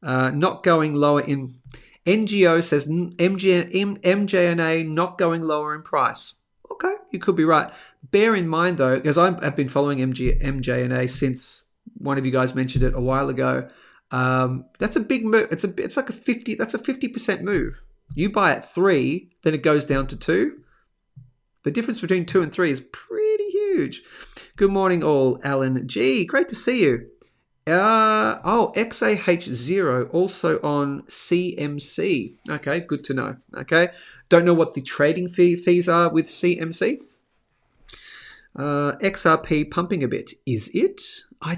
Speaker 3: Not going lower in... NGO says MJNA not going lower in price. Okay, you could be right. Bear in mind though, because I've been following MJNA since one of you guys mentioned it a while ago. That's a big move. It's like a 50. That's a 50% move. You buy at 3, then it goes down to 2. The difference between 2 and 3 is pretty huge. Good morning, all. Alan G, great to see you. XAH0 also on CMC. Okay, good to know. Okay, don't know what the trading fees are with CMC. XRP pumping a bit. Is it?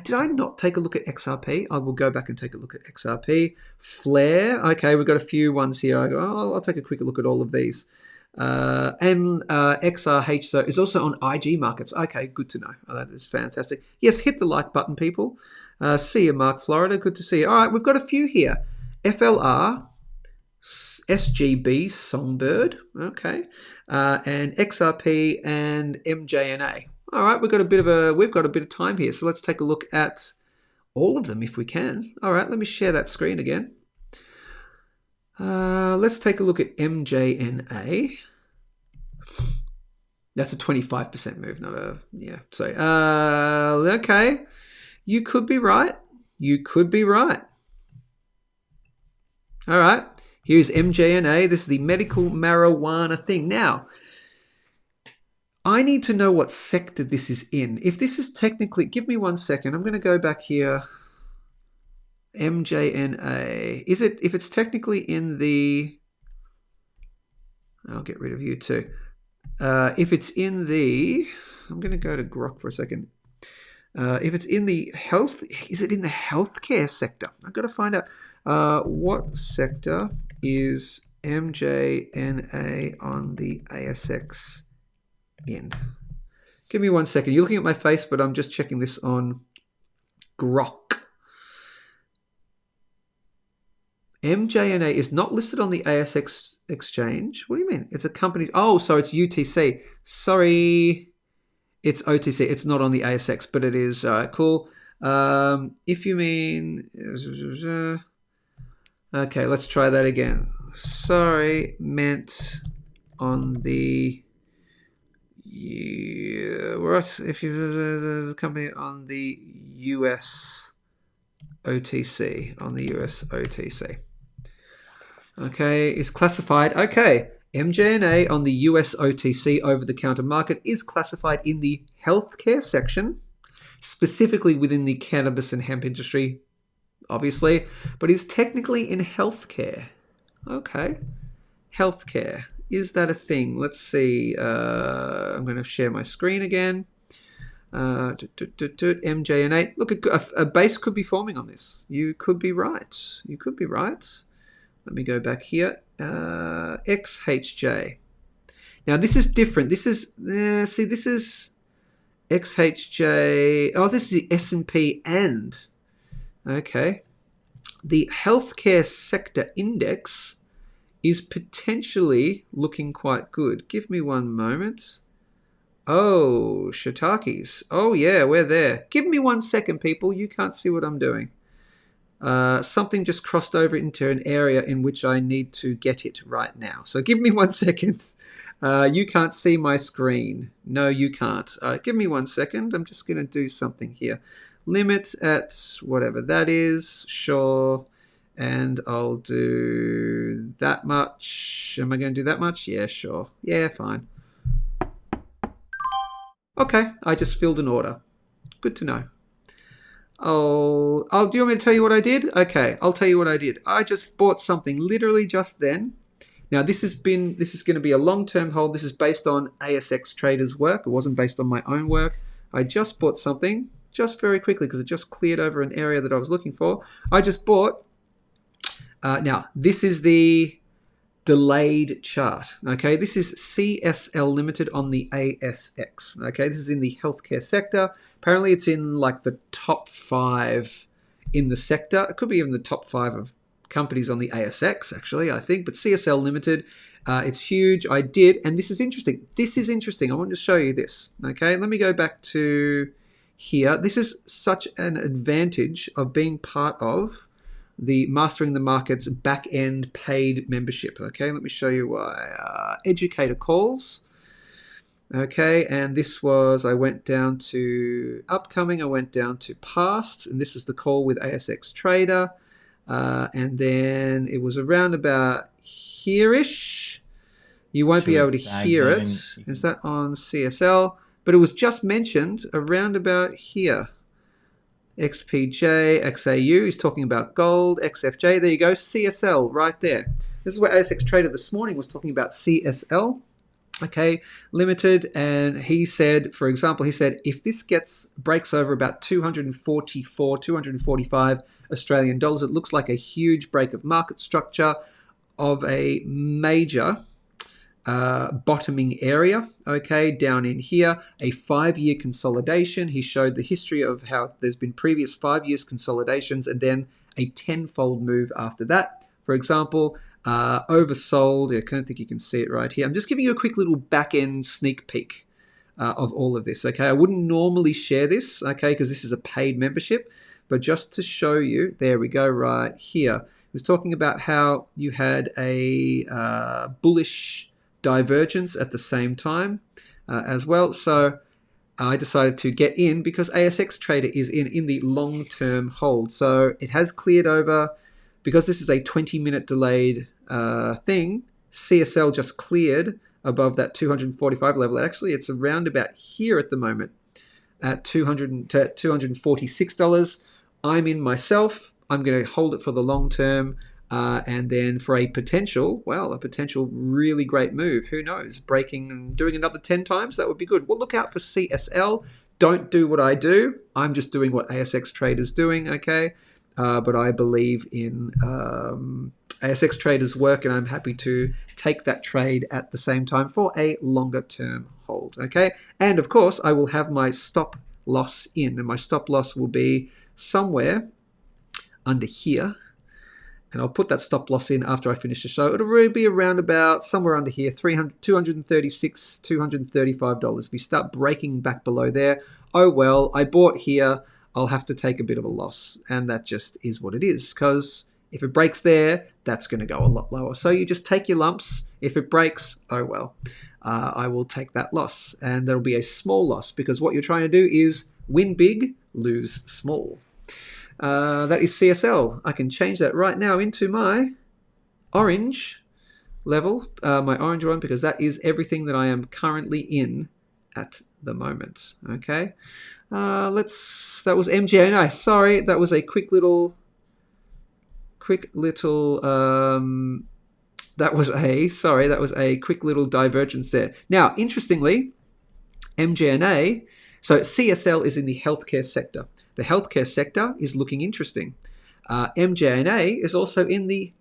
Speaker 3: Did I not take a look at XRP? I will go back and take a look at XRP. Flare. Okay, we've got a few ones here. I'll take a quick look at all of these. And XRH though is also on IG markets. Okay, good to know. That is fantastic. Yes, hit the like button, people. See you, Mark, Florida. Good to see you. All right, we've got a few here. FLR, SGB, Songbird. Okay, and XRP and MJNA. All right, we've got a bit of time here, so let's take a look at all of them if we can. All right, let me share that screen again. Let's take a look at MJNA. That's a 25% move, not a, yeah. So, okay. You could be right. You could be right. All right. Here's MJNA. This is the medical marijuana thing. Now, I need to know what sector this is in. If this is technically, give me 1 second. I'm going to go back here. MJNA. Is it, if it's technically in the, I'll get rid of you too. If it's in the, I'm going to go to Grok for a second. If it's in the health, is it in the healthcare sector? I've got to find out what sector is MJNA on the ASX in. Give me 1 second. You're looking at my face, but I'm just checking this on Grok. MJNA is not listed on the ASX exchange. What do you mean? It's a company. Oh, so it's UTC. Sorry. It's OTC. It's not on the ASX, but it is. All right, cool. If you mean... Okay, let's try that again. Sorry, meant on the... What? If you the company on the US OTC. On the US OTC. Okay, is classified. Okay. MJNA on the US OTC over-the-counter market is classified in the healthcare section, specifically within the cannabis and hemp industry, obviously, but is technically in healthcare. Okay. Healthcare. Is that a thing? Let's see. I'm going to share my screen again. MJNA. Look, a base could be forming on this. You could be right. You could be right. Let me go back here. XHJ. Now this is different. This is this is XHJ. Oh, this is the S&P and okay. The healthcare sector index is potentially looking quite good. Give me 1 moment. Oh, shiitakes. Oh yeah, we're there. Give me 1 second, people. You can't see what I'm doing. Something just crossed over into an area in which I need to get it right now. So give me 1 second. You can't see my screen. No, you can't. Give me 1 second. I'm just going to do something here. Limit at whatever that is. Sure. And I'll do that much. Am I going to do that much? Yeah, sure. Yeah, fine. Okay, I just filled an order. Good to know. Do you want me to tell you what I did? Okay, I'll tell you what I did. I just bought something literally just then. Now this is going to be a long-term hold. This is based on ASX traders' work. It wasn't based on my own work. I just bought something just very quickly because it just cleared over an area that I was looking for. I just bought. Now this is the delayed chart. Okay, this is CSL Limited on the ASX. Okay, this is in the healthcare sector. Apparently it's in like the top 5 in the sector. It could be even the top 5 of companies on the ASX, actually, I think. But CSL Limited, it's huge. I did, and this is interesting. This is interesting. I want to show you this. Okay, let me go back to here. This is such an advantage of being part of the Mastering the Markets back-end paid membership. Okay, let me show you why. Educator calls. Okay, and this was, I went down to upcoming, I went down to past, and this is the call with ASX Trader. And then it was around about here-ish. You won't be able to hear it. Is that on CSL? But it was just mentioned around about here. XPJ, XAU, he's talking about gold, XFJ, there you go, CSL right there. This is where ASX Trader this morning was talking about CSL. Okay, limited, and he said, for example, he said if this breaks over about 244, 245 Australian dollars, it looks like a huge break of market structure of a major bottoming area, okay, down in here, a 5-year consolidation. He showed the history of how there's been previous 5 years consolidations and then a 10-fold move after that. For example, oversold. I don't think you can see it right here. I'm just giving you a quick little back-end sneak peek of all of this, okay? I wouldn't normally share this, okay, because this is a paid membership, but just to show you, there we go right here. He was talking about how you had a bullish divergence at the same time as well. So I decided to get in because ASX Trader is in the long-term hold. So it has cleared over. Because this is a 20-minute delayed thing, CSL just cleared above that 245 level. Actually, it's around about here at the moment at $246. I'm in myself. I'm going to hold it for the long term. And then for a potential really great move. Who knows? Breaking and doing another 10 times, that would be good. Well, look out for CSL. Don't do what I do. I'm just doing what ASX Trader's doing, okay? But I believe in ASX Trader's work, and I'm happy to take that trade at the same time for a longer term hold, okay? And of course, I will have my stop loss in, and my stop loss will be somewhere under here. And I'll put that stop loss in after I finish the show. It'll really be around about somewhere under here, $236, $235. If you start breaking back below there, oh well, I bought here. I'll have to take a bit of a loss, and that just is what it is, because if it breaks there, that's going to go a lot lower. So you just take your lumps. If it breaks, oh well, I will take that loss, and there'll be a small loss, because what you're trying to do is win big, lose small. That is CSL. I can change that right now into my orange level, my orange one, because that is everything that I am currently in at the moment. Okay, that was MGNA. Sorry, that was a quick little that was a quick little divergence there. Now, interestingly, MGNA, so CSL is in the healthcare sector. The healthcare sector is looking interesting. MGNA is also in the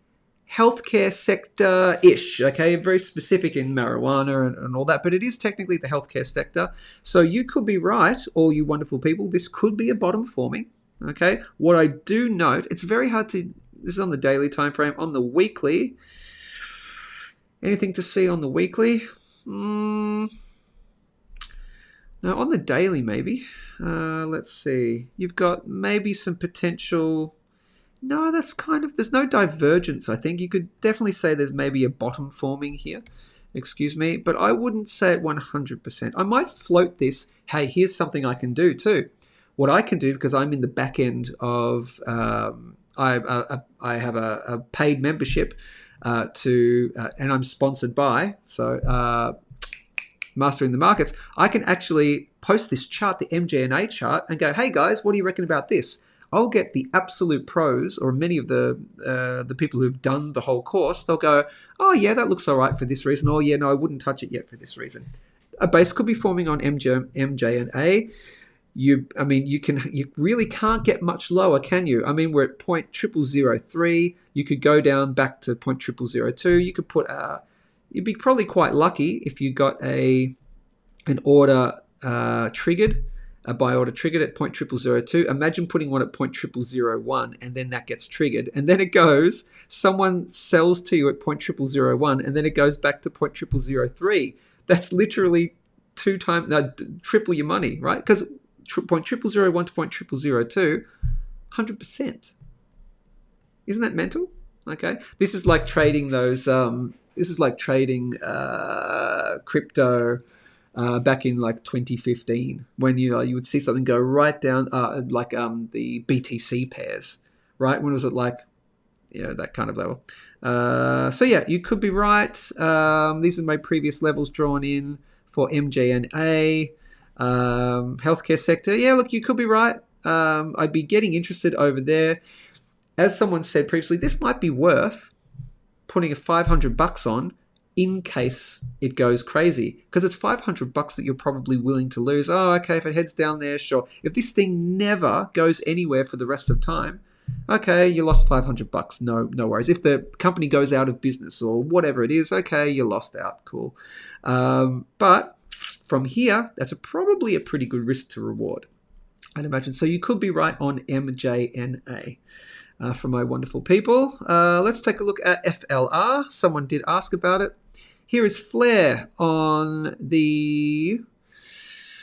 Speaker 3: healthcare sector-ish, okay, very specific in marijuana and all that, but it is technically the healthcare sector. So you could be right, all you wonderful people, this could be a bottom forming, okay? What I do note, it's very hard to, this is on the daily time frame, on the weekly, anything to see on the weekly? No, on the daily maybe. Let's see, you've got maybe some potential. No, that's there's no divergence. I think you could definitely say there's maybe a bottom forming here, excuse me, but I wouldn't say it 100%. I might float this. Hey, here's something I can do too. What I can do, because I'm in the back end of, I have a paid membership and I'm sponsored by, Mastering the Markets, I can actually post this chart, the MGNA chart, and go, hey guys, what do you reckon about this? I'll get the absolute pros, or many of the people who've done the whole course. They'll go, oh yeah, that looks all right for this reason. Oh yeah, no, I wouldn't touch it yet for this reason. A base could be forming on MJNA. You really can't get much lower, can you? I mean, we're at 0.0003. You could go down back to 0.0002. You could put you'd be probably quite lucky if you got an order triggered. A buy order triggered at 0.0002. Imagine putting one at 0.0001 and then that gets triggered. And then it goes, someone sells to you at 0.0001 and then it goes back to 0.0003. That's literally triple your money, right? Because 0.0001 to 0.0002, 100%. Isn't that mental? Okay. This is like trading those, crypto back in like 2015, when you would see something go right down, like the BTC pairs, right? When was it like, that kind of level? So yeah, you could be right. These are my previous levels drawn in for MJNA, healthcare sector. Yeah, look, you could be right. I'd be getting interested over there. As someone said previously, this might be worth putting a $500 on in case it goes crazy, because it's $500 that you're probably willing to lose. Oh, okay, if it heads down there, sure. If this thing never goes anywhere for the rest of time, okay, you lost $500. No worries. If the company goes out of business or whatever it is, okay, you lost out. Cool. But from here, that's probably a pretty good risk to reward, I'd imagine. So you could be right on MJNA. From my wonderful people. Let's take a look at FLR. Someone did ask about it. Here is Flare on the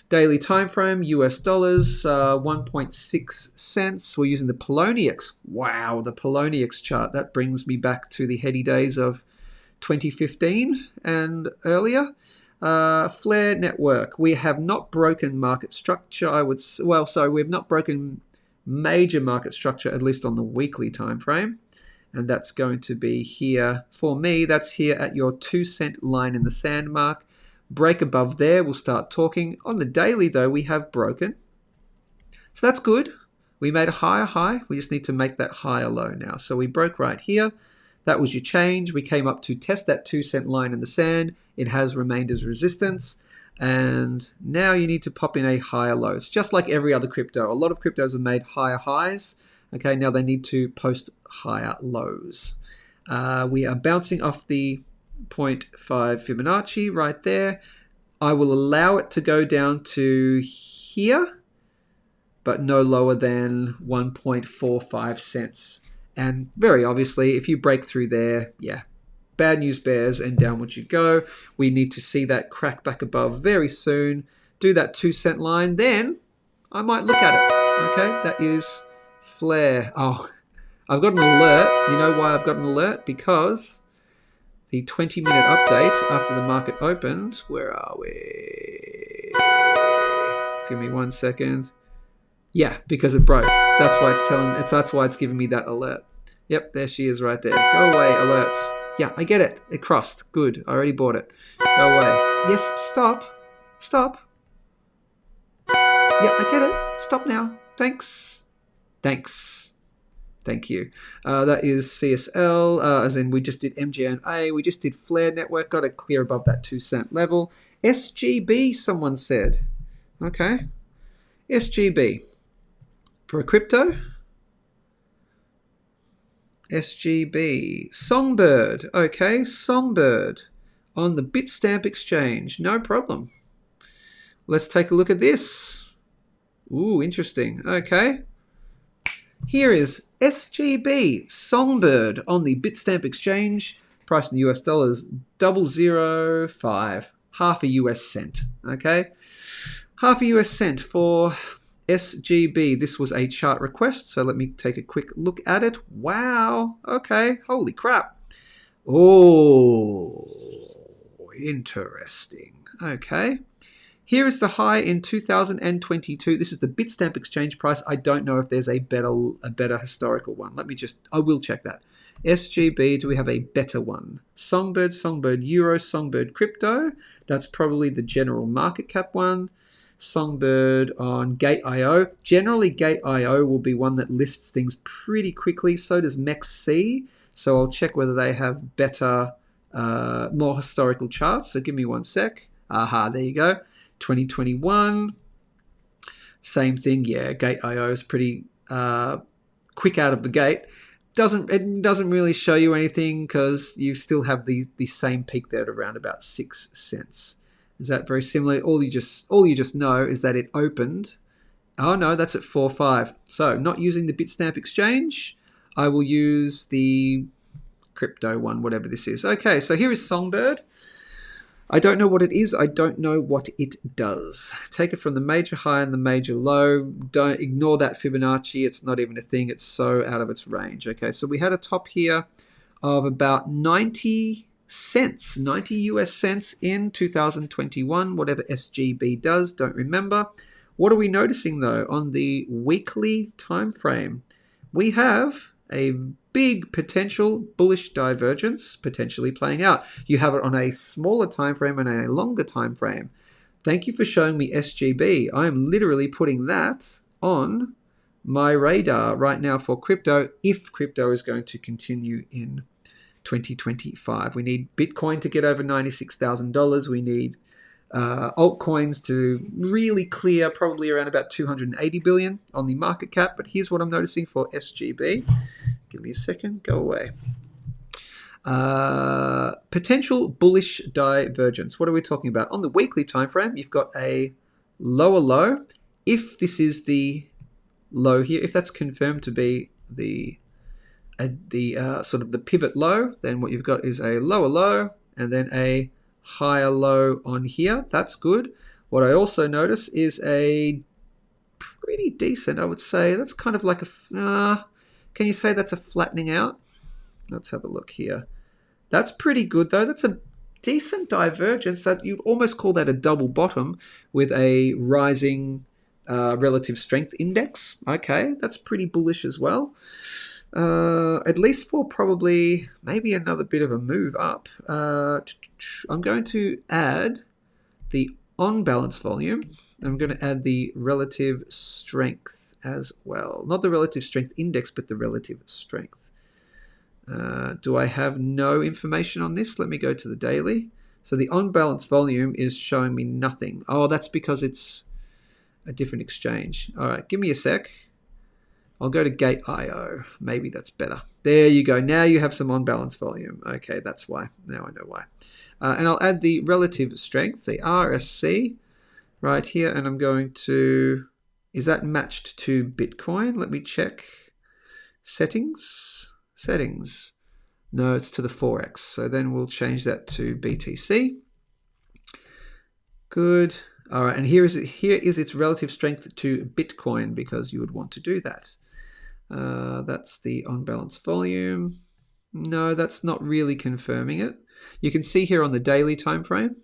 Speaker 3: daily time frame, US dollars, 1.6 cents. We're using the Poloniex. Wow, the Poloniex chart. That brings me back to the heady days of 2015 and earlier. Flare network. We have not broken market structure. We have not broken major market structure, at least on the weekly time frame, and that's going to be here for me. That's here at your 2 cent line in the sand mark. Break above there, we'll start talking. On the daily though, we have broken, so that's good. We made a higher high, we just need to make that higher low now. So we broke right here. That was your change. We came up to test that 2 cent line in the sand. It has remained as resistance. And now you need to pop in a higher low. It's just like every other crypto. A lot of cryptos have made higher highs. Okay, now they need to post higher lows. We are bouncing off the 0.5 Fibonacci right there. I will allow it to go down to here, but no lower than 1.45 cents. And very obviously, if you break through there, yeah, bad news bears and downwards you go. We need to see that crack back above very soon. Do that 2 cent line, then I might look at it. Okay, that is Flare. Oh, I've got an alert. You know why I've got an alert? Because the 20-minute update after the market opened. Where are we? Give me 1 second. Yeah, because it broke. That's why it's telling. That's why it's giving me that alert. Yep, there she is right there. Go away, alerts. Yeah, I get it. It crossed. Good. I already bought it. Go away. Yes, stop. Stop. Yeah, I get it. Stop now. Thanks. Thanks. Thank you. That is CSL, as in we just did MGNA. We just did Flare Network. Got to clear above that 2 cent level. SGB, someone said. Okay. SGB. For a crypto. SGB. Songbird. Okay, Songbird on the Bitstamp exchange. No problem. Let's take a look at this. Ooh, interesting. Okay. Here is SGB, Songbird on the Bitstamp exchange. Price in US dollars, 0.005. Half a US cent. Okay. Half a US cent for SGB. This was a chart request, so let me take a quick look at it. Wow. Okay. Holy crap. Oh, interesting. Okay. Here is the high in 2022. This is the Bitstamp exchange price. I don't know if there's a better historical one. I will check that. SGB, do we have a better one? Songbird, Songbird Euro, Songbird Crypto. That's probably the general market cap one. Songbird on Gate.io. Generally, Gate.io will be one that lists things pretty quickly. So does MEXC. So I'll check whether they have better, more historical charts. So give me 1 sec. Aha, there you go. 2021. Same thing. Yeah, Gate.io is pretty quick out of the gate. It doesn't really show you anything because you still have the same peak there at around about 6 cents. Is that very similar? All you just know is that it opened. Oh no, that's at 4.5. So not using the Bitstamp exchange, I will use the crypto one, whatever this is. Okay, so here is Songbird. I don't know what it is. I don't know what it does. Take it from the major high and the major low. Don't ignore that Fibonacci. It's not even a thing. It's so out of its range. Okay, so we had a top here of about 90 cents, 90 US cents in 2021, whatever SGB does, don't remember. What are we noticing though on the weekly time frame? We have a big potential bullish divergence potentially playing out. You have it on a smaller time frame and a longer time frame. Thank you for showing me SGB. I am literally putting that on my radar right now for crypto, if crypto is going to continue in 2025. We need Bitcoin to get over $96,000. We need altcoins to really clear probably around about 280 billion on the market cap. But here's what I'm noticing for SGB. Give me a second. Go away. Potential bullish divergence. What are we talking about? On the weekly time frame, you've got a lower low. If this is the low here, if that's confirmed to be the sort of the pivot low, then what you've got is a lower low and then a higher low on here. That's good. What I also notice is a pretty decent, I would say, that's kind of like a, can you say that's a flattening out? Let's have a look here. That's pretty good though. That's a decent divergence. That you'd almost call that a double bottom with a rising relative strength index. Okay, that's pretty bullish as well. At least for probably maybe another bit of a move up. I'm going to add the on-balance volume. I'm going to add the relative strength as well. Not the relative strength index, but the relative strength. Do I have no information on this? Let me go to the daily. So the on-balance volume is showing me nothing. Oh, that's because it's a different exchange. All right, give me a sec. I'll go to Gate.io. Maybe that's better. There you go. Now you have some on-balance volume. Okay, that's why. Now I know why. And I'll add the relative strength, the RSC, right here. And I'm going to... Is that matched to Bitcoin? Let me check. Settings. Settings. No, it's to the Forex. So then we'll change that to BTC. Good. All right, and here is its relative strength to Bitcoin, because you would want to do that. That's the on-balance volume. No, that's not really confirming it. You can see here on the daily time frame,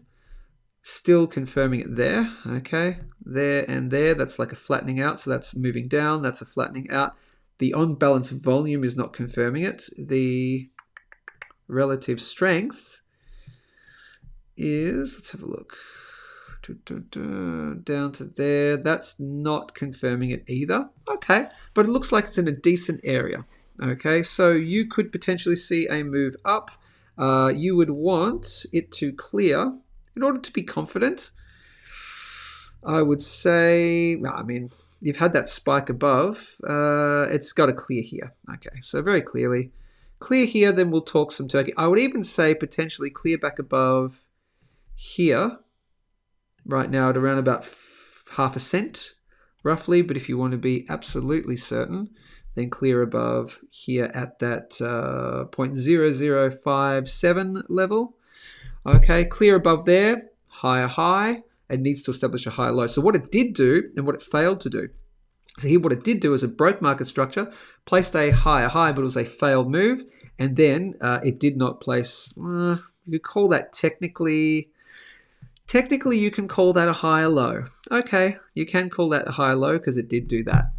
Speaker 3: still confirming it there. Okay, there and there. That's like a flattening out, so that's moving down. That's a flattening out. The on-balance volume is not confirming it. The relative strength is, let's have a look. Down to there. That's not confirming it either. Okay, but it looks like it's in a decent area. Okay, so you could potentially see a move up. You would want it to clear in order to be confident. I would say, I mean, you've had that spike above. It's got to clear here. Okay, so very clearly clear here, then we'll talk some turkey. I would even say potentially clear back above here right now at around about half a cent roughly, but if you want to be absolutely certain, then clear above here at that 0.0057 level. Okay, clear above there, higher high. It needs to establish a higher low. So what it did do and what it failed to do. So here what it did do is it broke market structure, placed a higher high, but it was a failed move. And then it did not place, you could call that technically you can call that a higher low. Okay, you can call that a higher low because it did do that.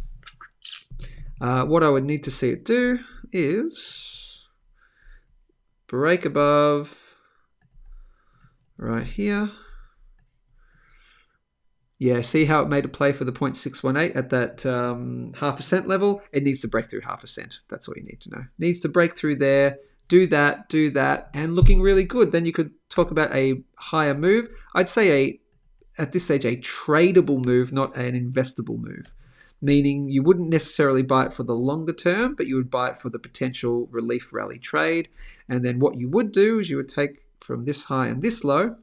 Speaker 3: What I would need to see it do is break above right here. Yeah, see how it made a play for the 0.618 at that half a cent level? It needs to break through half a cent. That's all you need to know. It needs to break through there, do that, and looking really good. Then you could talk about a higher move. I'd say at this stage, a tradable move, not an investable move. Meaning you wouldn't necessarily buy it for the longer term, but you would buy it for the potential relief rally trade. And then what you would do is you would take from this high and this low,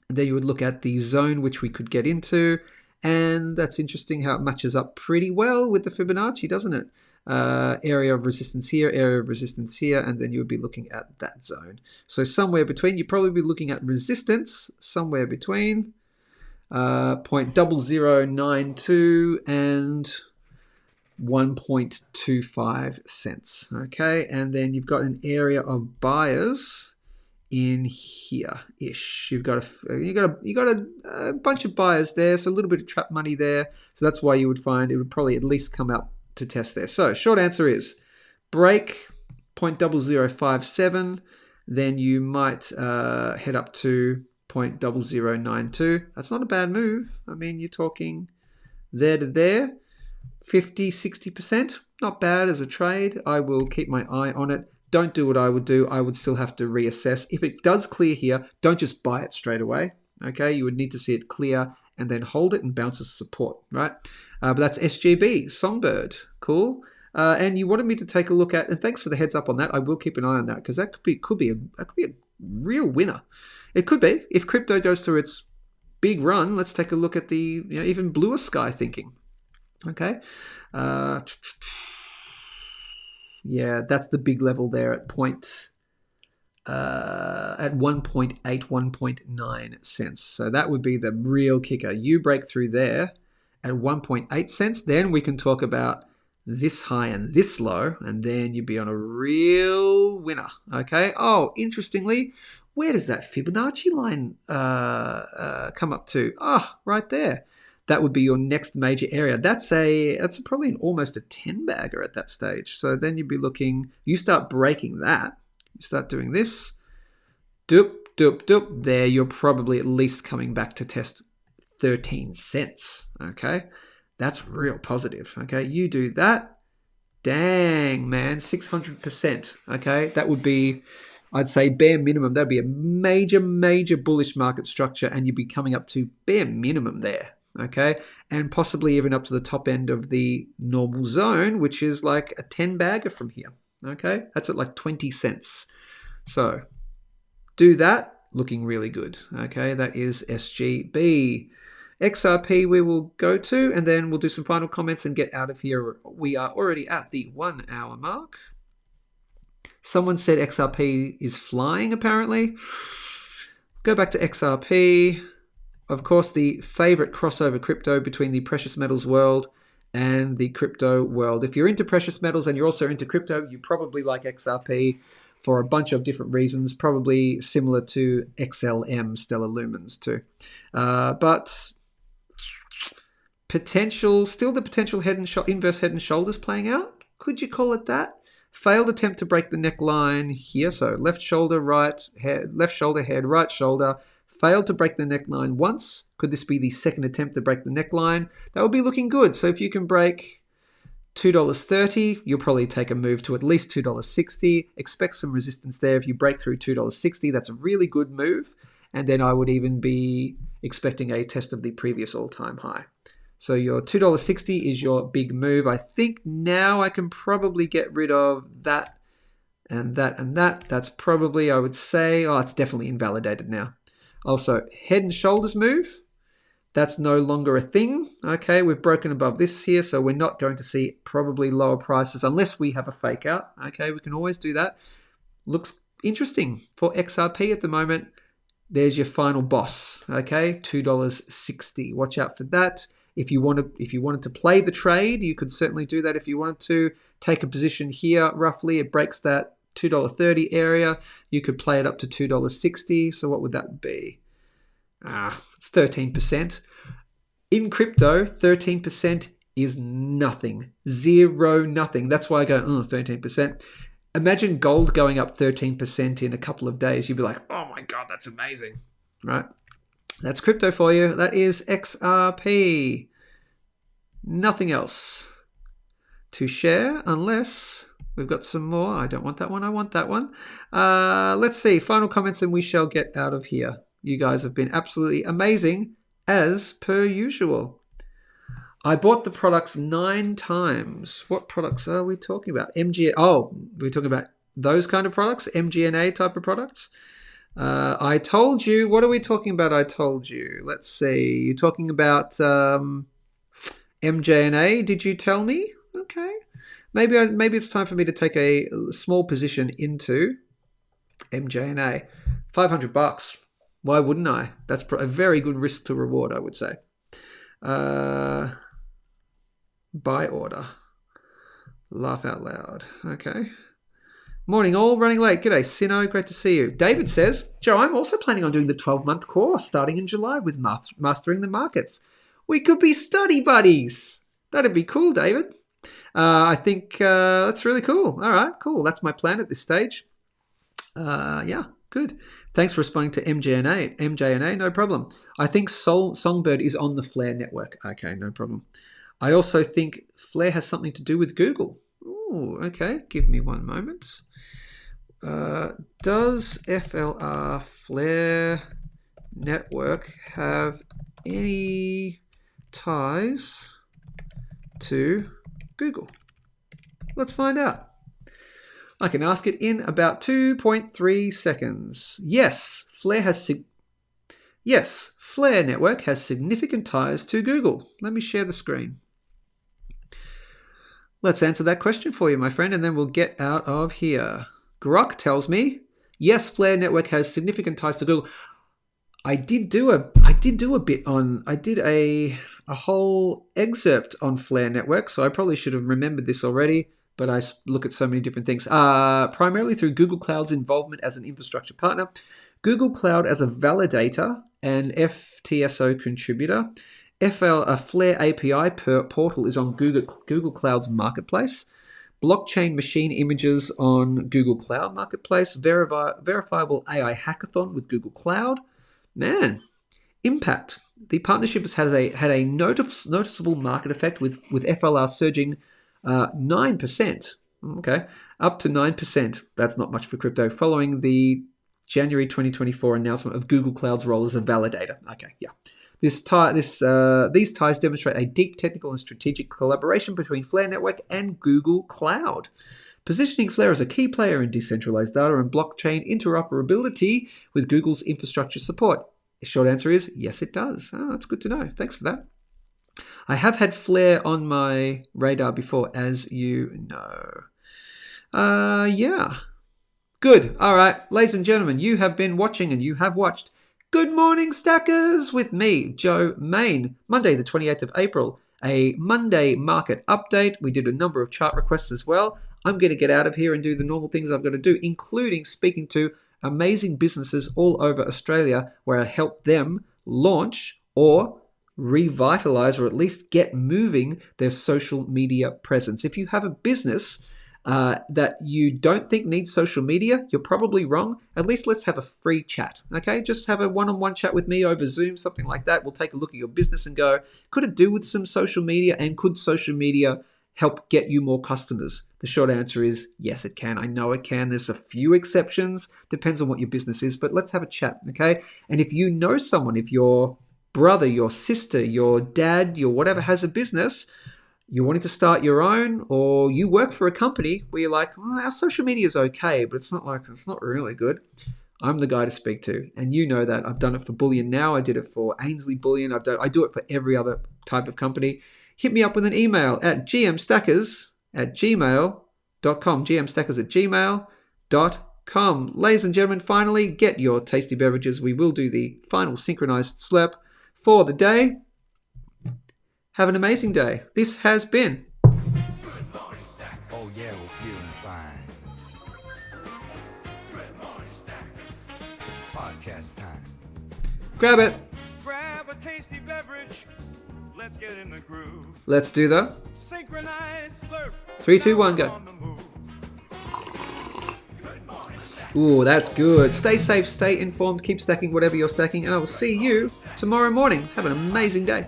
Speaker 3: and then you would look at the zone which we could get into, and that's interesting how it matches up pretty well with the Fibonacci, doesn't it? Area of resistance here, area of resistance here, and then you would be looking at that zone. So somewhere between, you'd probably be looking at resistance somewhere between 0.0092 and 1.25 cents. Okay, and then you've got an area of buyers in here ish. You've got a bunch of buyers there, so a little bit of trap money there. So that's why you would find it would probably at least come up to test there. So short answer is break 0.0057, then you might head up to 0.0092. That's not a bad move. I mean, you're talking there to there, 50, 60%. Not bad as a trade. I will keep my eye on it. Don't do what I would do. I would still have to reassess. If it does clear here, don't just buy it straight away. Okay, you would need to see it clear and then hold it and bounce as support, right? But that's SGB, Songbird. Cool. And you wanted me to take a look at, and thanks for the heads up on that. I will keep an eye on that because that could be a real winner. It could be if crypto goes through its big run. Let's take a look at the even bluer sky thinking. Okay, yeah, that's the big level there at 1.8, 1.9 cents. So that would be the real kicker. You break through there at 1.8 cents, then we can talk about this high and this low, and then you'd be on a real winner. Okay. Oh, interestingly, where does that Fibonacci line come up to? Ah, right there. That would be your next major area. That's probably almost a 10 bagger at that stage. So then you'd be looking, you start breaking that, you start doing this, doop, doop, doop. There, you're probably at least coming back to test 13 cents. Okay, that's real positive. Okay, you do that, dang man, 600%. Okay, that would be, I'd say bare minimum. That'd be a major, major bullish market structure, and you'd be coming up to bare minimum there. Okay, and possibly even up to the top end of the normal zone, which is like a 10 bagger from here. Okay, that's at like 20 cents. So do that, looking really good. Okay, that is SGB. XRP we will go to, and then we'll do some final comments and get out of here. We are already at the 1 hour mark. Someone said XRP is flying, apparently. Go back to XRP. Of course, the favorite crossover crypto between the precious metals world and the crypto world. If you're into precious metals and you're also into crypto, you probably like XRP for a bunch of different reasons, probably similar to XLM, Stellar Lumens too. But still the potential inverse head and shoulders playing out. Could you call it that? Failed attempt to break the neckline here. So left shoulder, head, right shoulder. Failed to break the neckline once. Could this be the second attempt to break the neckline? That would be looking good. So if you can break $2.30, you'll probably take a move to at least $2.60. Expect some resistance there. If you break through $2.60, that's a really good move. And then I would even be expecting a test of the previous all-time high. So your $2.60 is your big move. I think now I can probably get rid of that and that and that. That's probably, I would say, it's definitely invalidated now. Also, head and shoulders move. That's no longer a thing. Okay, we've broken above this here, so we're not going to see probably lower prices unless we have a fake out. Okay, we can always do that. Looks interesting for XRP at the moment. There's your final boss. Okay, $2.60. Watch out for that. If you wanted to play the trade, you could certainly do that. If you wanted to take a position here, roughly, it breaks that $2.30 area. You could play it up to $2.60. So what would that be? It's 13%. In crypto, 13% is nothing. Nothing. That's why I go, 13%. Imagine gold going up 13% in a couple of days. You'd be like, oh my God, that's amazing, right? That's crypto for you. That is XRP. Nothing else to share unless we've got some more. I don't want that one. I want that one. Let's see. Final comments and we shall get out of here. You guys have been absolutely amazing as per usual. I bought the products 9 times. What products are we talking about? We're talking about those kind of products? MGNA type of products? I told you. What are we talking about? I told you. Let's see. You're talking about MJNA. Did you tell me? Okay. Maybe it's time for me to take a small position into MJNA. $500. Why wouldn't I? That's a very good risk to reward, I would say. Buy order. Laugh out loud. Okay. Morning all, running late. G'day, Sino. Great to see you. David says, Joe, I'm also planning on doing the 12-month course starting in July with Mastering the Markets. We could be study buddies. That'd be cool, David. I think that's really cool. All right, cool. That's my plan at this stage. Yeah, good. Thanks for responding to MJNA, no problem. I think Songbird is on the Flare network. Okay, no problem. I also think Flare has something to do with Google. Ooh, okay, give me one moment. Does FLR Flare network have any ties to Google? Let's find out. I can ask it in about 2.3 seconds. Yes, Flare network has significant ties to Google. Let me share the screen. Let's answer that question for you, my friend, and then we'll get out of here. Grok tells me, yes, Flare network has significant ties to Google. I did a whole excerpt on Flare network, so I probably should have remembered this already, but I look at so many different things. Primarily through Google Cloud's involvement as an infrastructure partner, Google Cloud as a validator and FTSO contributor. A Flare API portal is on Google Cloud's marketplace. Blockchain machine images on Google Cloud Marketplace. Verifiable AI hackathon with Google Cloud. Man, impact. The partnership has had a noticeable market effect with FLR surging 9%. Okay, up to 9%. That's not much for crypto. Following the January 2024 announcement of Google Cloud's role as a validator. Okay, yeah. These ties demonstrate a deep technical and strategic collaboration between Flare Network and Google Cloud, positioning Flare as a key player in decentralized data and blockchain interoperability with Google's infrastructure support. The short answer is yes, it does. Oh, that's good to know. Thanks for that. I have had Flare on my radar before, as you know. Yeah. Good. All right. Ladies and gentlemen, you have been watching and you have watched Good Morning Stackers with me, Joe Main. Monday, the 28th of April, a Monday market update. We did a number of chart requests as well. I'm going to get out of here and do the normal things I've got to do, including speaking to amazing businesses all over Australia where I help them launch or revitalize or at least get moving their social media presence. If you have a business that you don't think needs social media, you're probably wrong. At least let's have a free chat, okay? Just have a one-on-one chat with me over Zoom, something like that. We'll take a look at your business and go, could it do with some social media, and could social media help get you more customers? The short answer is yes, it can. I know it can. There's a few exceptions. Depends on what your business is, but let's have a chat, okay? And if you know someone, if your brother, your sister, your dad, your whatever has a business, you're wanting to start your own, or you work for a company where you're like, well, our social media is okay, but it's not really good, I'm the guy to speak to. And you know that. I've done it for Bullion Now. I did it for Ainslie Bullion. I do it for every other type of company. Hit me up with an email at gmstackers@gmail.com. gmstackers@gmail.com. Ladies and gentlemen, finally, get your tasty beverages. We will do the final synchronized slurp for the day. Have an amazing day. This has been
Speaker 2: Oh yeah, we're feeling fine. Good morning, Stackers. It's podcast time.
Speaker 3: Grab it.
Speaker 2: Grab a tasty beverage. Let's get in the groove.
Speaker 3: Let's do the
Speaker 2: Synchronized slurp.
Speaker 3: 3, 2, 1, go.
Speaker 2: On the move. Good morning, Stackers.
Speaker 3: Ooh, that's good. Stay safe, stay informed, keep stacking whatever you're stacking, and I will see you tomorrow morning. Have an amazing day.